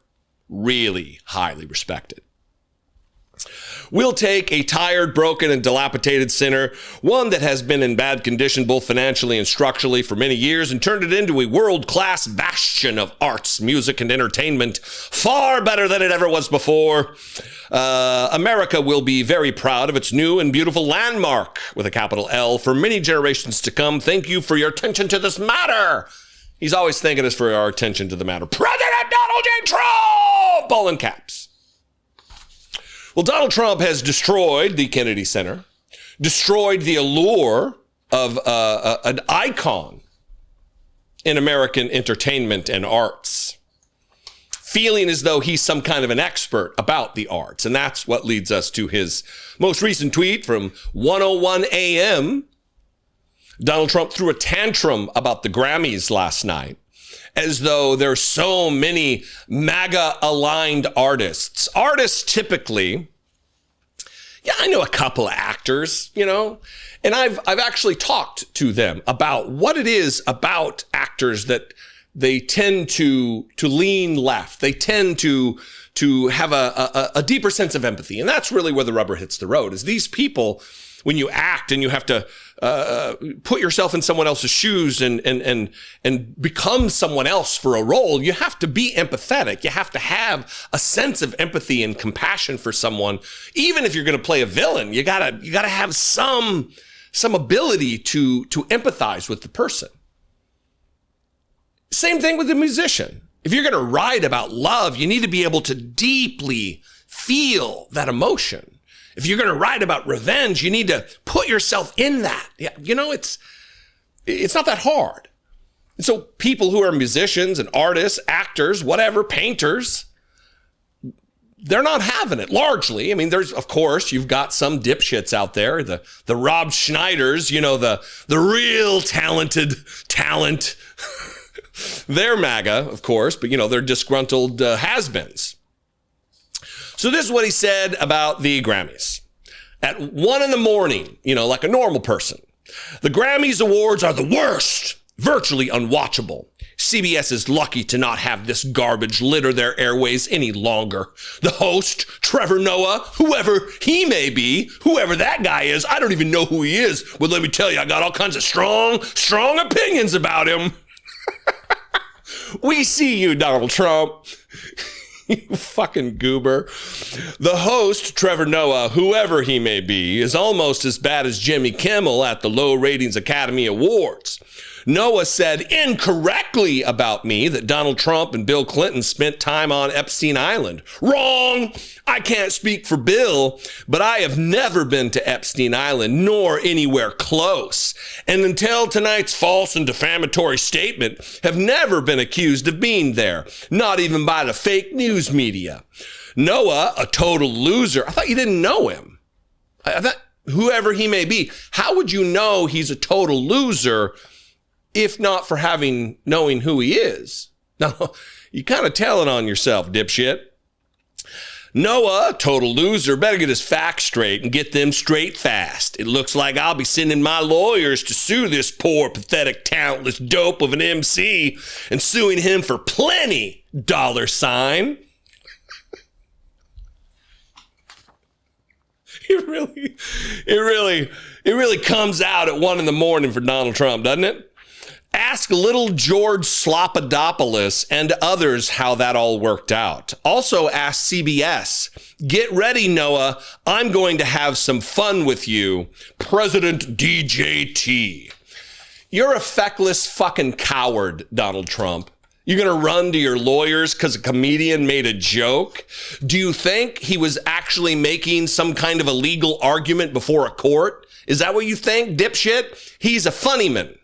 really highly respected. We'll take a tired, broken, and dilapidated center, one that has been in bad condition both financially and structurally for many years, and turn it into a world-class bastion of arts, music, and entertainment, far better than it ever was before. America will be very proud of its new and beautiful landmark, with a capital L, for many generations to come. Thank you for your attention to this matter. He's always thanking us for our attention to the matter. President Donald J. Trump! All in caps. Well, Donald Trump has destroyed the Kennedy Center, destroyed the allure of an icon in American entertainment and arts, feeling as though he's some kind of an expert about the arts. And that's what leads us to his most recent tweet from 1:01 a.m., Donald Trump threw a tantrum about the Grammys last night, as though there's so many MAGA-aligned artists. Artists typically, I know a couple of actors, and I've actually talked to them about what it is about actors that they tend to lean left. They tend to have a deeper sense of empathy, and that's really where the rubber hits the road. Is these people, when you act and you have to put yourself in someone else's shoes and become someone else for a role, you have to be empathetic. You have to have a sense of empathy and compassion for someone. Even if you're going to play a villain, you gotta have some ability to empathize with the person. Same thing with a musician. If you're going to write about love, you need to be able to deeply feel that emotion. If you're going to write about revenge, you need to put yourself in that. Yeah, it's not that hard. And so people who are musicians and artists, actors, whatever, painters, they're not having it largely. I mean, of course, you've got some dipshits out there, the Rob Schneiders, the real talented talent. They're MAGA, of course, but they're disgruntled has-beens. So this is what he said about the Grammys. At 1 a.m, like a normal person. The Grammys Awards are the worst, virtually unwatchable. CBS is lucky to not have this garbage litter their airways any longer. The host, Trevor Noah, whoever he may be, whoever that guy is, I don't even know who he is. But let me tell you, I got all kinds of strong opinions about him. We see you, Donald Trump. You fucking goober. The host, Trevor Noah, whoever he may be, is almost as bad as Jimmy Kimmel at the low ratings Academy Awards. Noah said incorrectly about me that Donald Trump and Bill Clinton spent time on Epstein Island. Wrong! I can't speak for Bill, but I have never been to Epstein Island, nor anywhere close. And until tonight's false and defamatory statement, have never been accused of being there, not even by the fake news media. Noah, a total loser. I thought you didn't know him. I thought, whoever he may be, how would you know he's a total loser if not for knowing who he is? No, you kind of telling on yourself, dipshit. Noah, total loser, better get his facts straight and get them straight fast. It looks like I'll be sending my lawyers to sue this poor, pathetic, talentless dope of an MC and suing him for plenty, $. It really comes out at 1 a.m. for Donald Trump, doesn't it? Ask little George Slopadopoulos and others how that all worked out. Also ask CBS. Get ready, Noah. I'm going to have some fun with you. President DJT. You're a feckless fucking coward, Donald Trump. You're going to run to your lawyers because a comedian made a joke? Do you think he was actually making some kind of a legal argument before a court? Is that what you think, dipshit? He's a funnyman.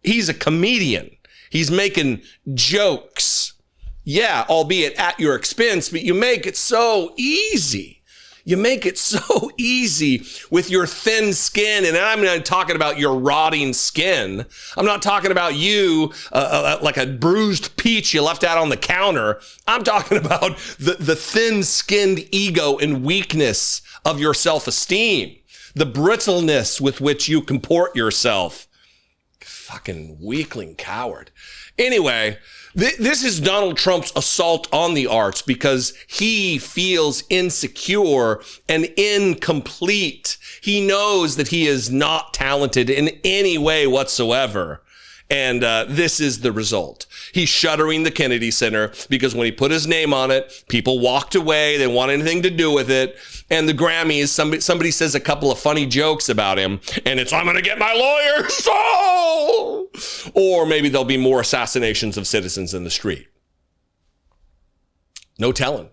He's a comedian. He's making jokes. Yeah, albeit at your expense, but you make it so easy. You make it so easy with your thin skin. And I'm not talking about your rotting skin. I'm not talking about you like a bruised peach you left out on the counter. I'm talking about the thin-skinned ego and weakness of your self-esteem, the brittleness with which you comport yourself. Fucking weakling coward. Anyway, this is Donald Trump's assault on the arts because he feels insecure and incomplete. He knows that he is not talented in any way whatsoever. And this is the result. He's shuttering the Kennedy Center because when he put his name on it, people walked away. They didn't want anything to do with it. And the Grammys, somebody says a couple of funny jokes about him, and it's, I'm going to get my lawyers. Oh! Or maybe there'll be more assassinations of citizens in the street. No telling.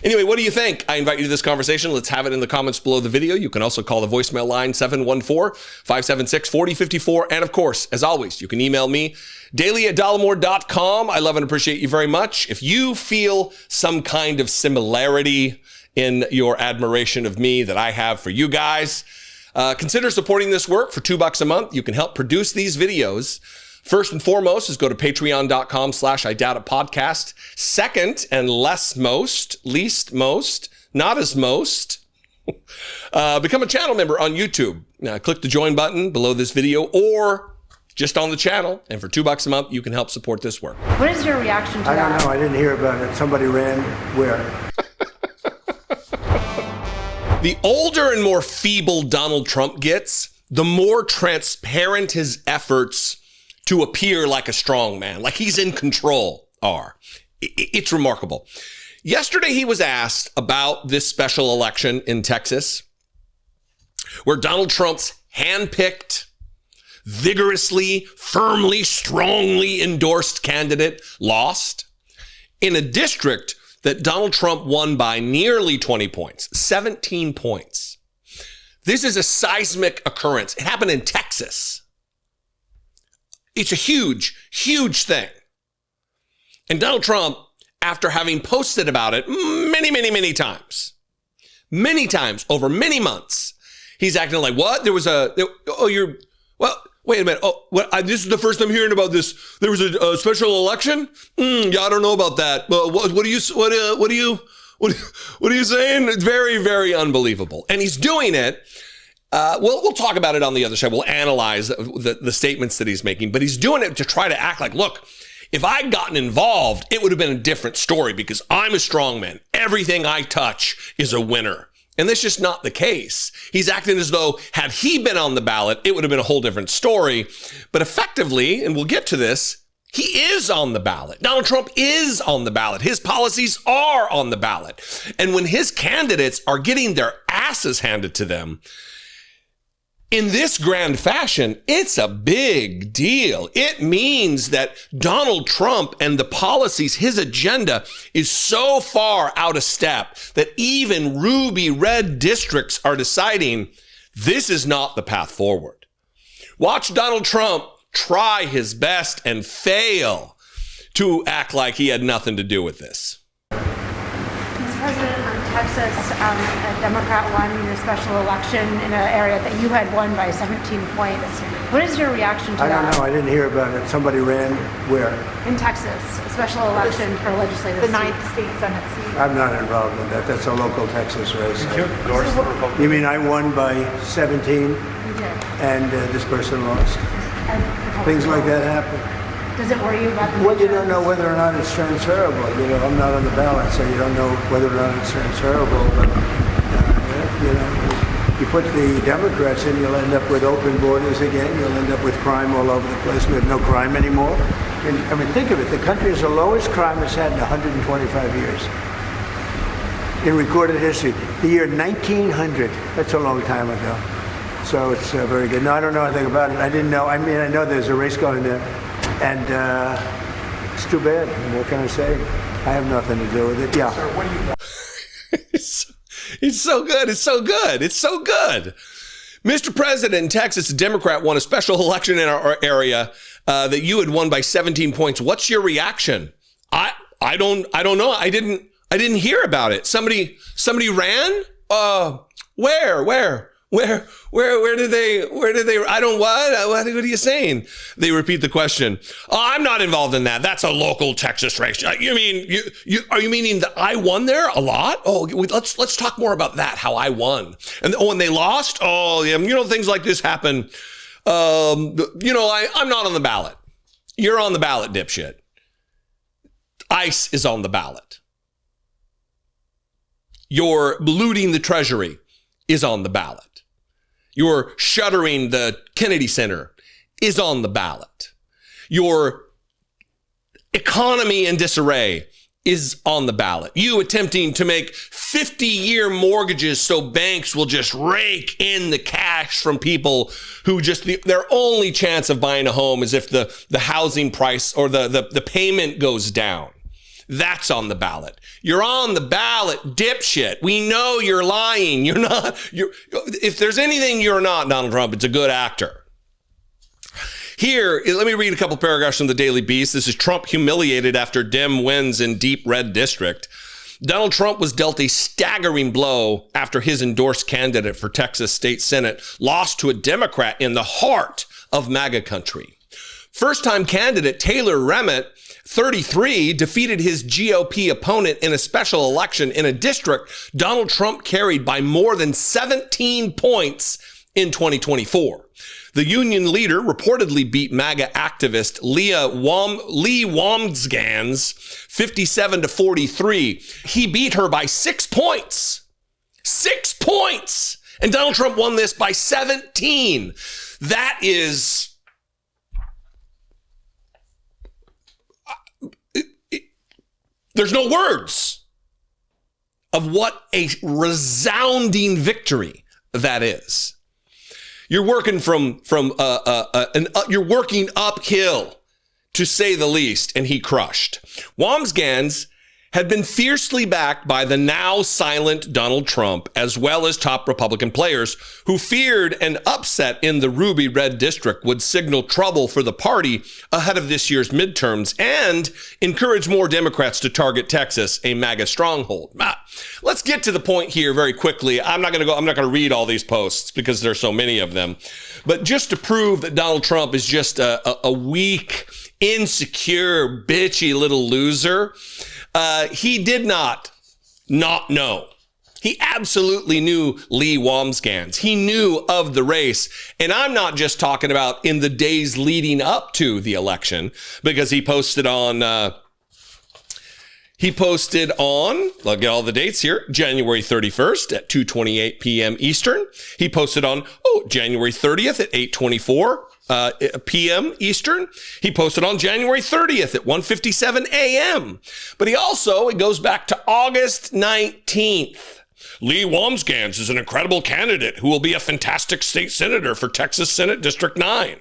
Anyway, what do you think? I invite you to this conversation. Let's have it in the comments below the video. You can also call the voicemail line 714-576-4054. And of course, as always, you can email me daily@dollemore.com. I love and appreciate you very much. If you feel some kind of similarity in your admiration of me that I have for you guys, consider supporting this work for $2 a month. You can help produce these videos. First and foremost is go to patreon.com/IDoubtItPodcast. Second and least most, not as most, become a channel member on YouTube. Click the join button below this video or just on the channel. And for $2 a month, you can help support this work. What is your reaction to that? I don't know. I didn't hear about it. Somebody ran where? The older and more feeble Donald Trump gets, the more transparent his efforts to appear like a strong man, like he's in control are. It's remarkable. Yesterday, he was asked about this special election in Texas, where Donald Trump's handpicked, vigorously, firmly, strongly endorsed candidate lost in a district that Donald Trump won by nearly 20 points, 17 points. This is a seismic occurrence. It happened in Texas. It's a huge, huge thing. And Donald Trump, after having posted about it many times over many months, he's acting like, what? Wait a minute. Oh, this is the first I'm hearing about this. There was a special election? Yeah, I don't know about that. What are you saying? It's very, very unbelievable. And he's doing it. We'll talk about it on the other side. We'll analyze the statements that he's making, but he's doing it to try to act like, look, if I'd gotten involved, it would have been a different story because I'm a strong man. Everything I touch is a winner. And that's just not the case. He's acting as though had he been on the ballot, it would have been a whole different story. But effectively, and we'll get to this, he is on the ballot. Donald Trump is on the ballot. His policies are on the ballot. And when his candidates are getting their asses handed to them, in this grand fashion, it's a big deal. It means that Donald Trump and the policies, his agenda is so far out of step that even ruby red districts are deciding this is not the path forward. Watch Donald Trump try his best and fail to act like he had nothing to do with this. Mr. President, Texas, a Democrat won your special election in an area that you had won by 17 points. What is your reaction to that? I don't know. I didn't hear about it. Somebody ran where? In Texas, a special election for legislative the 9th state Senate seat. I'm not involved in that. That's a local Texas race. Did you endorse the Republican? You mean I won by 17 You did. and this person lost? And Things like that happen. Does it worry you about the Well, you don't know whether or not it's transferable. You know, I'm not on the ballot, so you don't know whether or not it's transferable. But, you know, you put the Democrats in, you'll end up with open borders again. You'll end up with crime all over the place. We have no crime anymore. And, I mean, think of it. The country has the lowest crime it's had in 125 years. In recorded history. The year 1900, that's a long time ago. So it's very good. No, I don't know anything about it. I didn't know. I mean, I know there's a race going there, and it's too bad. What can I say? I have nothing to do with it. Yeah. Sir, what do you? It's so good. It's so good. It's so good. Mr. President, in Texas, a Democrat won a special election in our area that you had won by 17 points. What's your reaction? I don't know. I didn't hear about it. Somebody ran? Where did they, I don't, what are you saying? They repeat the question. Oh, I'm not involved in that. That's a local Texas race. You mean, are you meaning that I won there a lot? Oh, let's talk more about that, how I won. And when they lost, oh, yeah, things like this happen. I'm not on the ballot. You're on the ballot, dipshit. ICE is on the ballot. Your looting the Treasury is on the ballot. Your shuttering the Kennedy Center is on the ballot. Your economy in disarray is on the ballot. You attempting to make 50-year mortgages so banks will just rake in the cash from people who just, their only chance of buying a home is if the housing price or the payment goes down. That's on the ballot. You're on the ballot, dipshit. We know you're lying. You're not. If there's anything you're not, Donald Trump, it's a good actor. Here, let me read a couple paragraphs from the Daily Beast. This is Trump humiliated after Dem wins in deep red district. Donald Trump was dealt a staggering blow after his endorsed candidate for Texas State Senate lost to a Democrat in the heart of MAGA country. First-time candidate Taylor Remmett, 33, defeated his GOP opponent in a special election in a district Donald Trump carried by more than 17 points in 2024. The union leader reportedly beat MAGA activist Lee Wambsgans 57-43. He beat her by 6 points. 6 points! And Donald Trump won this by 17. That is... There's no words of what a resounding victory that is. You're working you're working uphill, to say the least, and he crushed. Wambsgans had been fiercely backed by the now silent Donald Trump, as well as top Republican players who feared an upset in the ruby red district would signal trouble for the party ahead of this year's midterms and encourage more Democrats to target Texas, a MAGA stronghold. Let's get to the point here very quickly. I'm not going to read all these posts because there's so many of them, but just to prove that Donald Trump is just a weak, insecure, bitchy little loser. He did not know. He absolutely knew Lee Wambsgans. He knew of the race. And I'm not just talking about in the days leading up to the election, because he posted on, I'll get all the dates here, January 31st at 2:28 p.m. Eastern. He posted on, January 30th at 8:24 p.m. Eastern. He posted on January 30th at 1:57 a.m. But it goes back to August 19th. Lee Wambsgans is an incredible candidate who will be a fantastic state senator for Texas Senate District 9.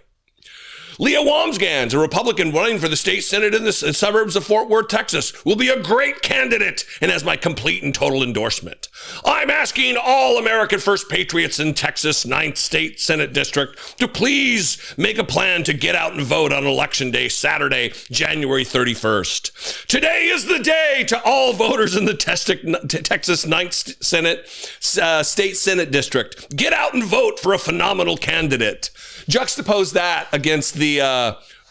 Leah Wambsgans, a Republican running for the state senate in the suburbs of Fort Worth, Texas, will be a great candidate and has my complete and total endorsement. I'm asking all American First Patriots in Texas 9th State Senate District to please make a plan to get out and vote on Election Day, Saturday, January 31st. Today is the day to all voters in the Texas 9th State Senate District. Get out and vote for a phenomenal candidate. Juxtapose that against the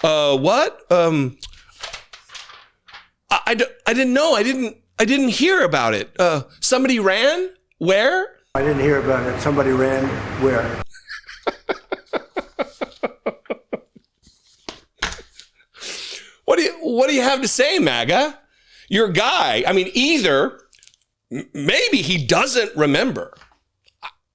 what? I didn't know. I didn't hear about it. Somebody ran? Where? I didn't hear about it. Somebody ran where? What do you have to say, MAGA? Your guy. I mean, either maybe he doesn't remember.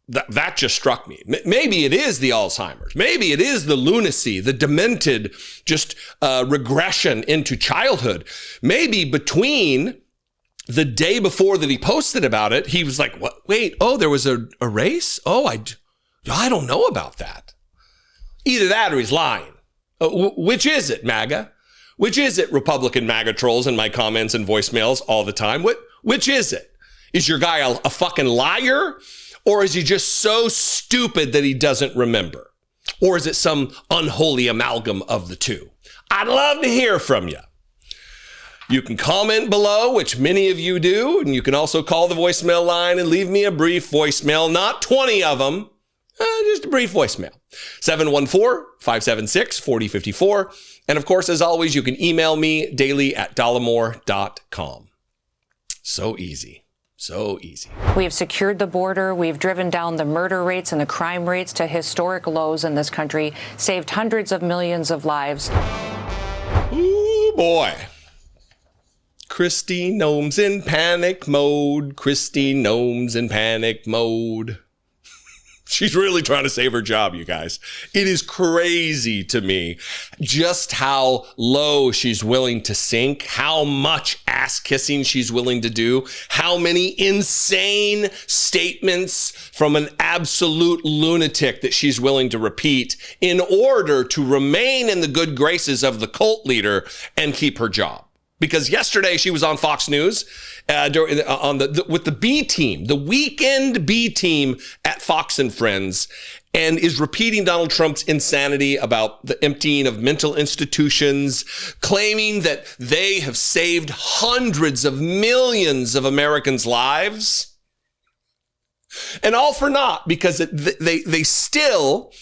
That just struck me. Maybe it is the Alzheimer's. Maybe it is the lunacy, the demented just regression into childhood. Maybe between the day before that he posted about it, he was like, "What? Wait, there was a race? I don't know about that. Either that or he's lying. Which is it, MAGA? Which is it, Republican MAGA trolls in my comments and voicemails all the time? Which is it? Is your guy a fucking liar? Or is he just so stupid that he doesn't remember? Or is it some unholy amalgam of the two? I'd love to hear from you. You can comment below, which many of you do, and you can also call the voicemail line and leave me a brief voicemail, not 20 of them, just a brief voicemail. 714-576-4054. And of course, as always, you can email me daily at dollemore.com. So easy. So easy. We have secured the border. We've driven down the murder rates and the crime rates to historic lows in this country, saved hundreds of millions of lives. Ooh, boy. Kristi Noem's in panic mode. Kristi Noem's in panic mode. She's really trying to save her job, you guys. It is crazy to me just how low she's willing to sink, how much ass kissing she's willing to do, how many insane statements from an absolute lunatic that she's willing to repeat in order to remain in the good graces of the cult leader and keep her job. Because yesterday she was on Fox News with the B team, the weekend B team at Fox and Friends, and is repeating Donald Trump's insanity about the emptying of mental institutions, claiming that they have saved hundreds of millions of Americans' lives. And all for naught, because they still...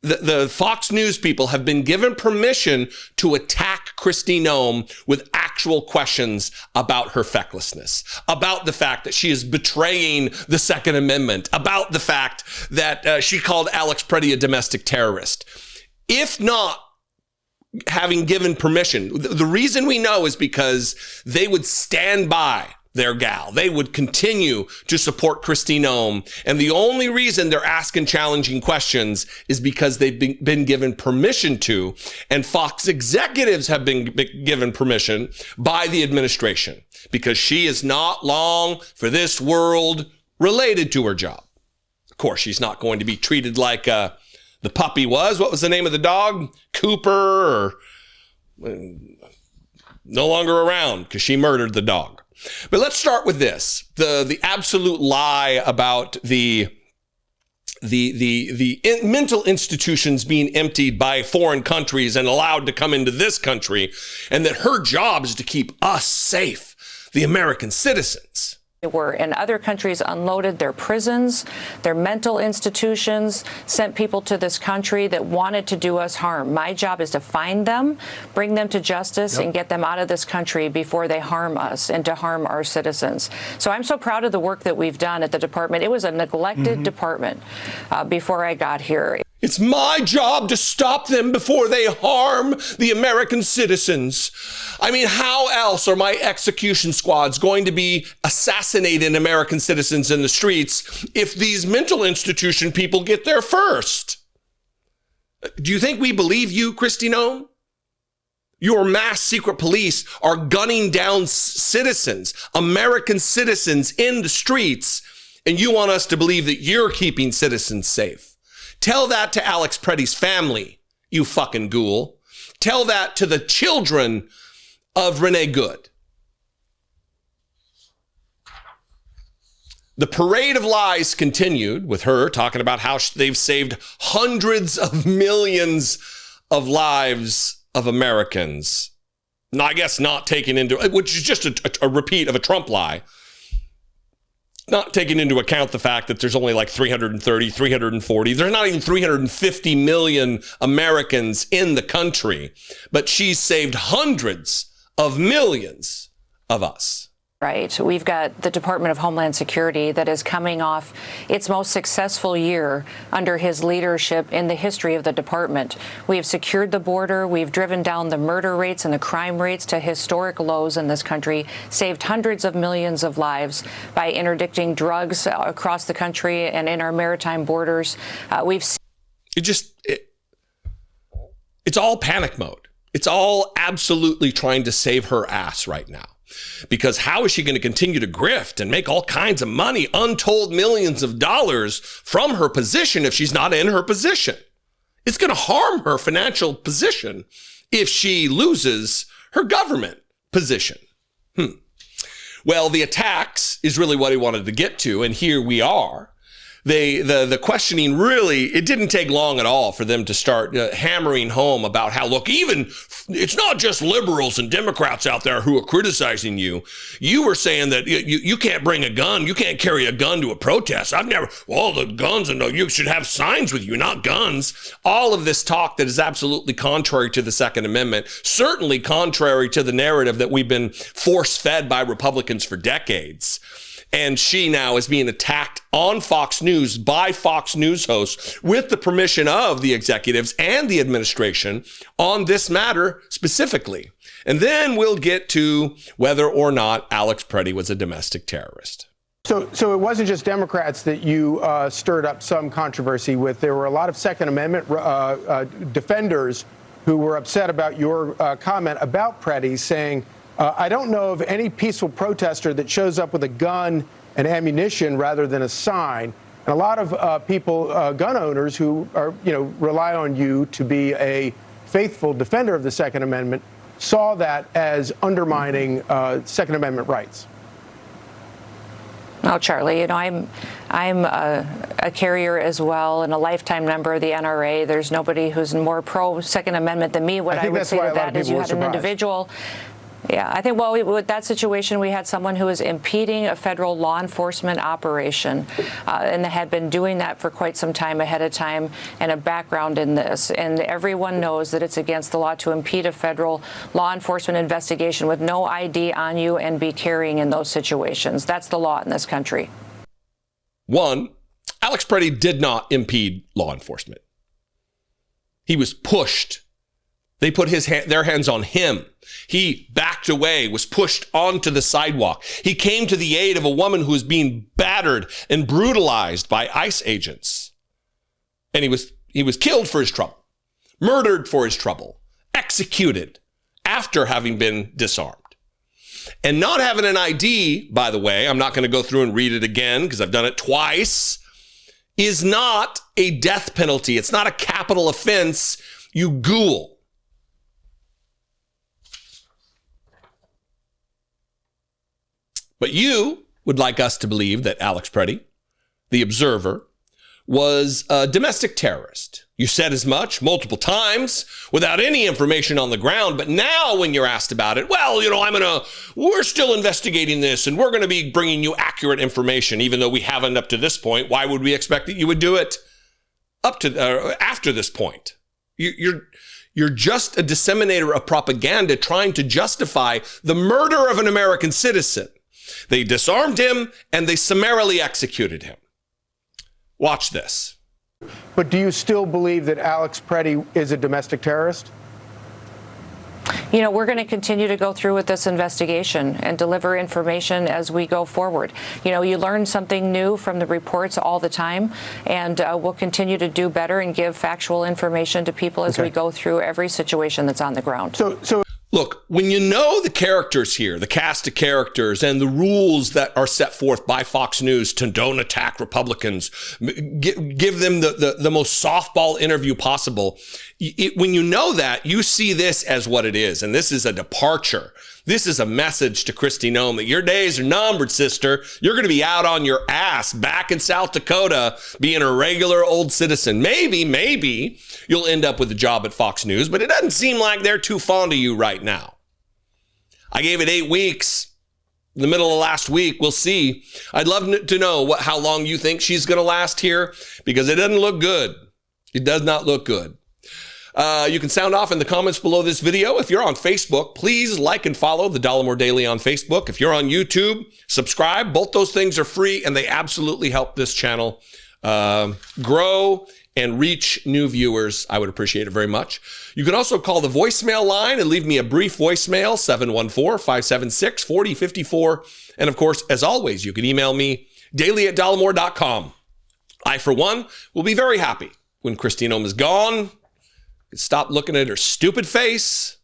The Fox News people have been given permission to attack Kristi Noem with actual questions about her fecklessness, about the fact that she is betraying the Second Amendment, about the fact that she called Alex Pretti a domestic terrorist. If not having given permission, the reason we know is because they would stand by their gal. They would continue to support Kristi Noem. And the only reason they're asking challenging questions is because they've been given permission to, and Fox executives have been given permission by the administration, because she is not long for this world related to her job. Of course, she's not going to be treated like the puppy was. What was the name of the dog? Cooper, or no longer around because she murdered the dog. But let's start with this. The absolute lie about the mental institutions being emptied by foreign countries and allowed to come into this country, and that her job is to keep us safe, the American citizens. They were in other countries, unloaded their prisons, their mental institutions, sent people to this country that wanted to do us harm. My job is to find them, bring them to justice, and get them out of this country before they harm us and to harm our citizens. So I'm so proud of the work that we've done at the department. It was a neglected department before I got here. It's my job to stop them before they harm the American citizens. I mean, how else are my execution squads going to be assassinating American citizens in the streets if these mental institution people get there first? Do you think we believe you, Kristi Noem? Your mass secret police are gunning down citizens, American citizens in the streets, and you want us to believe that you're keeping citizens safe. Tell that to Alex Pretti's family, you fucking ghoul. Tell that to the children of Renee Good. The parade of lies continued with her talking about how they've saved hundreds of millions of lives of Americans. Now, I guess not taking into, which is just a repeat of a Trump lie. Not taking into account the fact that there's only like 330, 340. There's not even 350 million Americans in the country, but she's saved hundreds of millions of us. Right. We've got the Department of Homeland Security that is coming off its most successful year under his leadership in the history of the department. We have secured the border. We've driven down the murder rates and the crime rates to historic lows in this country, saved hundreds of millions of lives by interdicting drugs across the country and in our maritime borders. It's all panic mode. It's all absolutely trying to save her ass right now. Because how is she going to continue to grift and make all kinds of money, untold millions of dollars from her position if she's not in her position? It's going to harm her financial position if she loses her government position. Well, the attacks is really what he wanted to get to, and here we are. The questioning really, it didn't take long at all for them to start hammering home about how, look, even it's not just liberals and Democrats out there who are criticizing you. You were saying that you can't bring a gun. You can't carry a gun to a protest. The guns, and you should have signs with you, not guns. All of this talk that is absolutely contrary to the Second Amendment, certainly contrary to the narrative that we've been force-fed by Republicans for decades. And she now is being attacked on Fox News by Fox News hosts with the permission of the executives and the administration on this matter specifically. And then we'll get to whether or not Alex Pretti was a domestic terrorist. So it wasn't just Democrats that you stirred up some controversy with. There were a lot of Second Amendment defenders who were upset about your comment about Pretti, saying, I don't know of any peaceful protester that shows up with a gun and ammunition rather than a sign. And a lot of people, gun owners who are, rely on you to be a faithful defender of the Second Amendment, saw that as undermining Second Amendment rights. Oh, Charlie, I'm a carrier as well and a lifetime member of the NRA. There's nobody who's more pro Second Amendment than me. What I would say to that is you had an individual. Yeah, I think, with that situation, we had someone who was impeding a federal law enforcement operation, and they had been doing that for quite some time ahead of time and a background in this. And everyone knows that it's against the law to impede a federal law enforcement investigation with no ID on you and be carrying in those situations. That's the law in this country. One, Alex Pretti did not impede law enforcement. He was pushed. They put their hands on him. He backed away, was pushed onto the sidewalk. He came to the aid of a woman who was being battered and brutalized by ICE agents. And he was killed for his trouble, murdered for his trouble, executed after having been disarmed. And not having an ID, by the way, I'm not going to go through and read it again because I've done it twice, is not a death penalty. It's not a capital offense, you ghoul. But you would like us to believe that Alex Pretti, the Observer, was a domestic terrorist. You said as much multiple times without any information on the ground. But now when you're asked about it, we're still investigating this and we're going to be bringing you accurate information, even though we haven't up to this point. Why would we expect that you would do it after this point? You're just a disseminator of propaganda trying to justify the murder of an American citizen. They disarmed him and they summarily executed him. Watch this. But do you still believe that Alex Pretti is a domestic terrorist? We're going to continue to go through with this investigation and deliver information as we go forward. You learn something new from the reports all the time, and we'll continue to do better and give factual information to people as we go through every situation that's on the ground. So look, when you know the characters here, the cast of characters and the rules that are set forth by Fox News to don't attack Republicans, give them the most softball interview possible. When you know that, you see this as what it is. And this is a departure. This is a message to Kristi Noem that your days are numbered, sister. You're going to be out on your ass back in South Dakota being a regular old citizen. Maybe you'll end up with a job at Fox News, but it doesn't seem like they're too fond of you right now. I gave it 8 weeks. In the middle of last week, we'll see. I'd love to know how long you think she's going to last here, because it doesn't look good. It does not look good. You can sound off in the comments below this video. If you're on Facebook, please like and follow the Dollemore Daily on Facebook. If you're on YouTube, subscribe. Both those things are free, and they absolutely help this channel grow and reach new viewers. I would appreciate it very much. You can also call the voicemail line and leave me a brief voicemail, 714-576-4054. And of course, as always, you can email me daily@dollemore.com. I, for one, will be very happy when Kristi Noem is gone. Stop looking at her stupid face,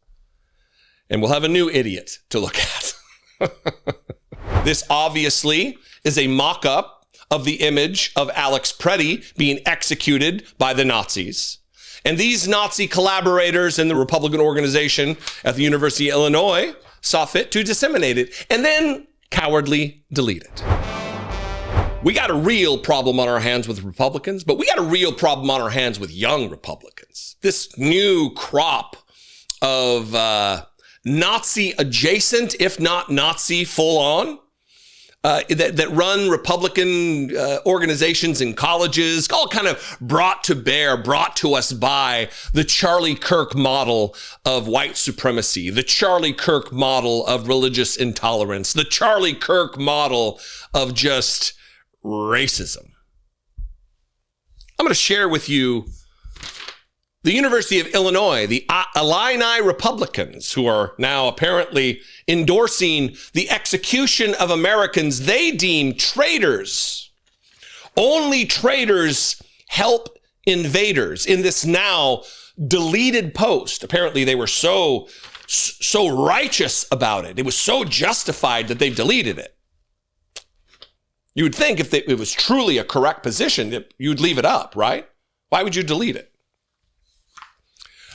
and we'll have a new idiot to look at. This obviously is a mock-up of the image of Alex Pretti being executed by the Nazis. And these Nazi collaborators in the Republican organization at the University of Illinois saw fit to disseminate it and then cowardly delete it. We got a real problem on our hands with Republicans, but we got a real problem on our hands with young Republicans. This new crop of Nazi adjacent, if not Nazi full on, that run Republican organizations in colleges, all kind of brought to us by the Charlie Kirk model of white supremacy, the Charlie Kirk model of religious intolerance, the Charlie Kirk model of just racism. I'm going to share with you the University of Illinois, the Illini Republicans, who are now apparently endorsing the execution of Americans they deem traitors. Only traitors help invaders. In this now deleted post, apparently they were so righteous about it. It was so justified that they've deleted it. You would think if it was truly a correct position, that you'd leave it up, right? Why would you delete it?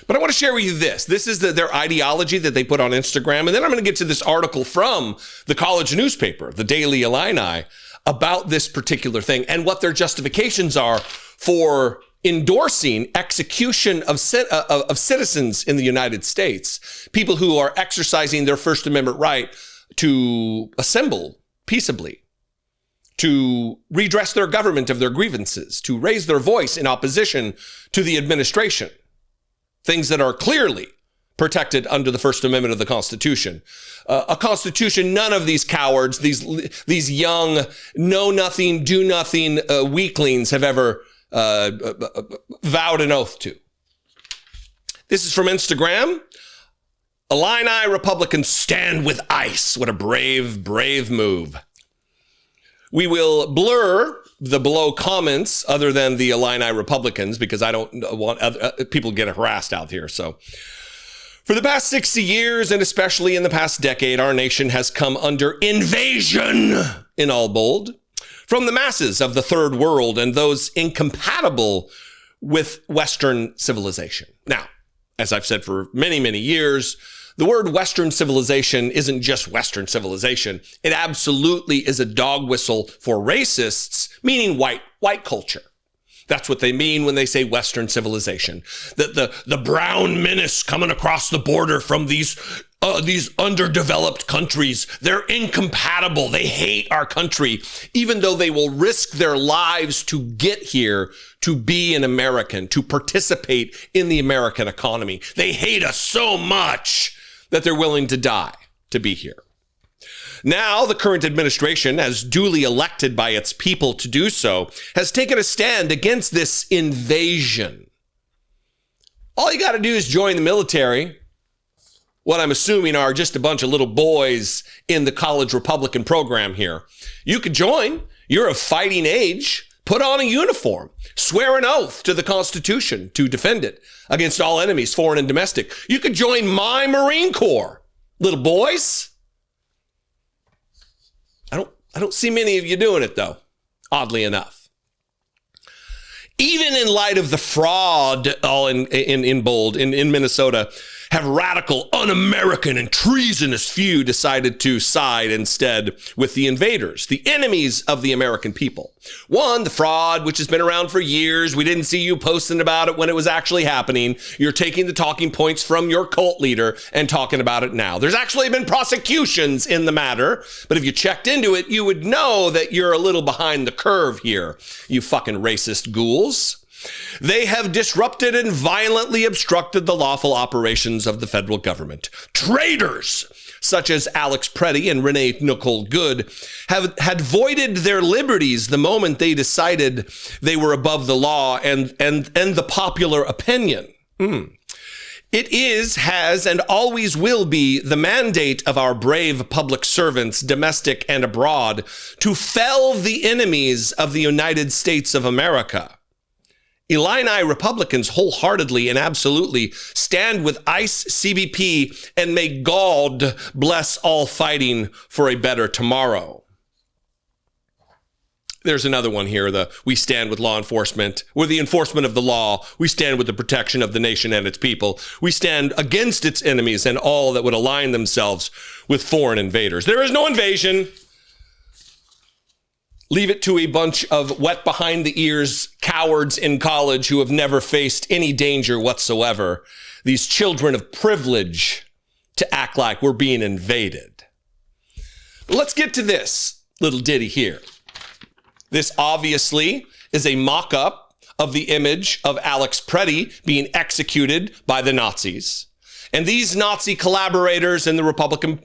But I want to share with you this. This is their ideology that they put on Instagram. And then I'm going to get to this article from the college newspaper, the Daily Illini, about this particular thing and what their justifications are for endorsing execution of citizens in the United States, people who are exercising their First Amendment right to assemble peaceably, to redress their government of their grievances, to raise their voice in opposition to the administration. Things that are clearly protected under the First Amendment of the Constitution. A Constitution none of these cowards, these young, know-nothing, do-nothing weaklings have ever vowed an oath to. This is from Instagram. Illini Republicans stand with ICE. What a brave, brave move. We will blur the below comments other than the Illini Republicans because I don't want people to get harassed out here. So for the past 60 years, and especially in the past decade, our nation has come under invasion, in all bold, from the masses of the third world and those incompatible with Western civilization. Now, as I've said for many, many years, the word Western civilization isn't just Western civilization. It absolutely is a dog whistle for racists, meaning white culture. That's what they mean when they say Western civilization. The brown menace coming across the border from these underdeveloped countries, they're incompatible. They hate our country, even though they will risk their lives to get here, to be an American, to participate in the American economy. They hate us so much that they're willing to die to be here. Now, the current administration, as duly elected by its people to do so, has taken a stand against this invasion. All you got to do is join the military. What I'm assuming are just a bunch of little boys in the college Republican program here. You could join. You're of fighting age. Put on a uniform. Swear an oath to the Constitution to defend it against all enemies, foreign and domestic. You could join my Marine Corps, little boys. I don't see many of you doing it, though, oddly enough. Even in light of the fraud, all in bold, in Minnesota, have radical, un-American, and treasonous few decided to side instead with the invaders, the enemies of the American people. One, the fraud, which has been around for years. We didn't see you posting about it when it was actually happening. You're taking the talking points from your cult leader and talking about it now. There's actually been prosecutions in the matter, but if you checked into it, you would know that you're a little behind the curve here, you fucking racist ghouls. They have disrupted and violently obstructed the lawful operations of the federal government. Traitors such as Alex Pretti and Renee Nicole Good had voided their liberties the moment they decided they were above the law and the popular opinion. It is, has, and always will be the mandate of our brave public servants, domestic and abroad, to fell the enemies of the United States of America. Illini Republicans wholeheartedly and absolutely stand with ICE, CBP, and may God bless all fighting for a better tomorrow. There's another one here. We stand with law enforcement. We're the enforcement of the law. We stand with the protection of the nation and its people. We stand against its enemies and all that would align themselves with foreign invaders. There is no invasion. Leave it to a bunch of wet behind the ears cowards in college who have never faced any danger whatsoever. These children of privilege to act like we're being invaded. But let's get to this little ditty here. This obviously is a mock-up of the image of Alex Pretti being executed by the Nazis. And these Nazi collaborators in the Republican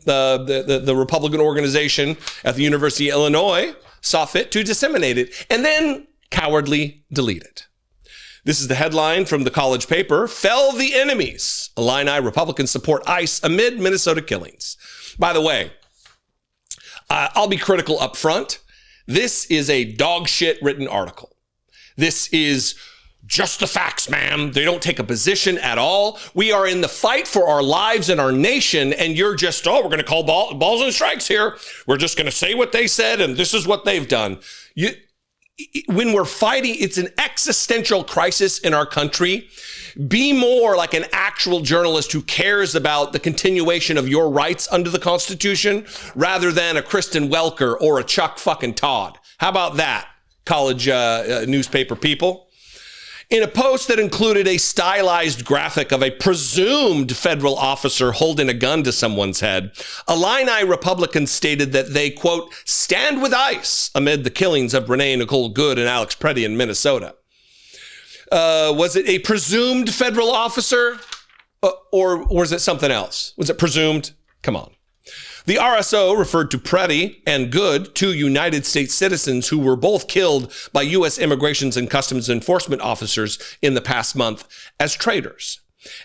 organization at the University of Illinois saw fit to disseminate it and then cowardly delete it. This is the headline from the college paper, Fell the Enemies. Illini Republicans support ICE amid Minnesota killings. By the way, I'll be critical up front. This is a dog shit written article. This is just the facts, ma'am. They don't take a position at all. We are in the fight for our lives and our nation, and you're just, we're going to call balls and strikes here. We're just going to say what they said, and this is what they've done. When we're fighting, it's an existential crisis in our country. Be more like an actual journalist who cares about the continuation of your rights under the Constitution rather than a Kristen Welker or a Chuck fucking Todd. How about that, college newspaper people? In a post that included a stylized graphic of a presumed federal officer holding a gun to someone's head, Illini Republicans stated that they, quote, stand with ICE amid the killings of Renee Nicole Good and Alex Pretti in Minnesota. Was it a presumed federal officer or was it something else? Was it presumed? Come on. The RSO referred to Pretti and Good, two United States citizens who were both killed by U.S. Immigration and Customs Enforcement officers in the past month, as traitors.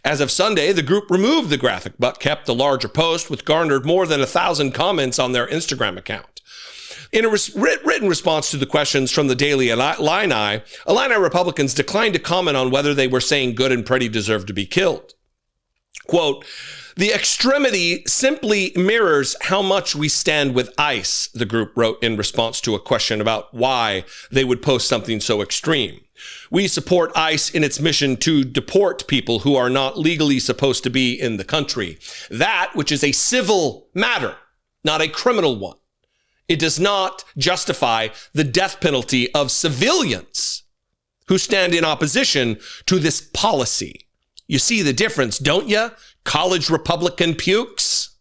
As of Sunday, the group removed the graphic but kept the larger post, which garnered more than 1,000 comments on their Instagram account. In a written response to the questions from the Daily Illini Republicans declined to comment on whether they were saying Good and Pretti deserved to be killed. Quote, the extremity simply mirrors how much we stand with ICE, the group wrote in response to a question about why they would post something so extreme. We support ICE in its mission to deport people who are not legally supposed to be in the country. That which is a civil matter, not a criminal one. It does not justify the death penalty of civilians who stand in opposition to this policy. You see the difference, don't you? College Republican pukes.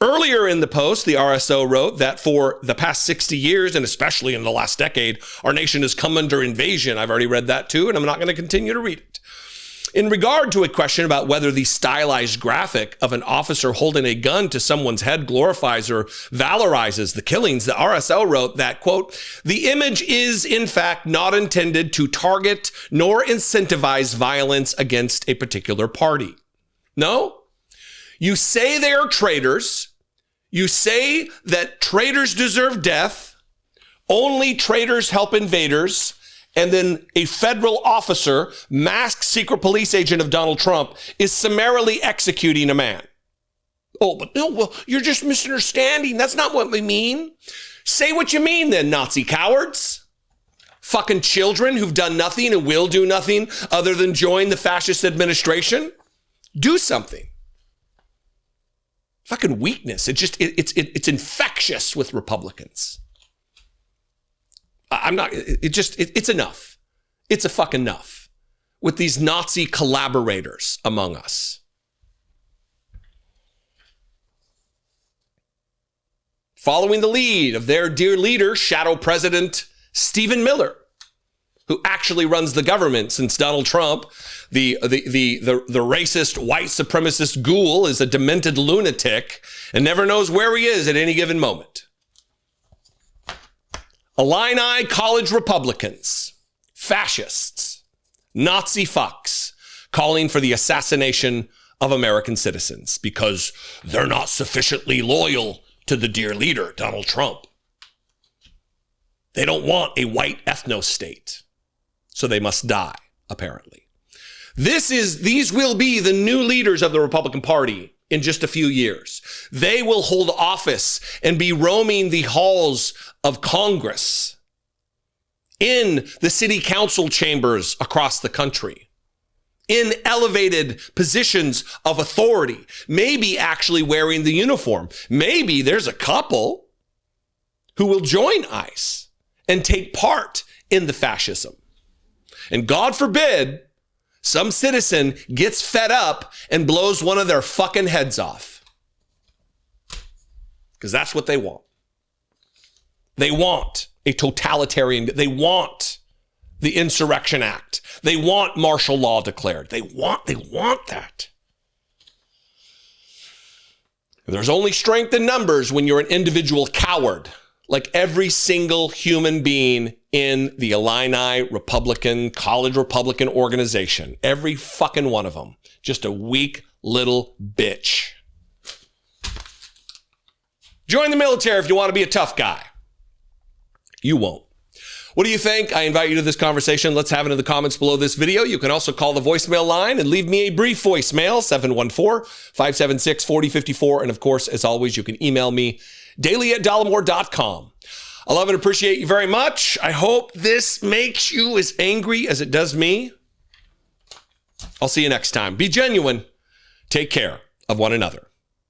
Earlier in the post, the RSO wrote that for the past 60 years, and especially in the last decade, our nation has come under invasion. I've already read that too, and I'm not going to continue to read it. In regard to a question about whether the stylized graphic of an officer holding a gun to someone's head glorifies or valorizes the killings, the RSO wrote that, quote, the image is, in fact, not intended to target nor incentivize violence against a particular party. No, you say they are traitors. You say that traitors deserve death. Only traitors help invaders. And then a federal officer, masked secret police agent of Donald Trump, is summarily executing a man. Oh, but no, well, you're just misunderstanding. That's not what we mean. Say what you mean then, Nazi cowards. Fucking children who've done nothing and will do nothing other than join the fascist administration. Do something. Fucking weakness. It's infectious with Republicans. It's enough. It's a fucking enough with these Nazi collaborators among us. Following the lead of their dear leader, Shadow President Stephen Miller, who actually runs the government since Donald Trump, the racist white supremacist ghoul, is a demented lunatic and never knows where he is at any given moment. Illini college Republicans, fascists, Nazi fucks, calling for the assassination of American citizens because they're not sufficiently loyal to the dear leader, Donald Trump. They don't want a white ethno-state. So they must die, apparently. These will be the new leaders of the Republican Party in just a few years. They will hold office and be roaming the halls of Congress, in the city council chambers across the country, in elevated positions of authority, maybe actually wearing the uniform. Maybe there's a couple who will join ICE and take part in the fascism. And God forbid, some citizen gets fed up and blows one of their fucking heads off. Because that's what they want. They want a totalitarian, they want the Insurrection Act. They want martial law declared. They want that. There's only strength in numbers when you're an individual coward, like every single human being in the Illini Republican, College Republican organization. Every fucking one of them. Just a weak little bitch. Join the military if you want to be a tough guy. You won't. What do you think? I invite you to this conversation. Let's have it in the comments below this video. You can also call the voicemail line and leave me a brief voicemail, 714-576-4054. And of course, as always, you can email me daily@dollemore.com. I love and appreciate you very much. I hope this makes you as angry as it does me. I'll see you next time. Be genuine. Take care of one another.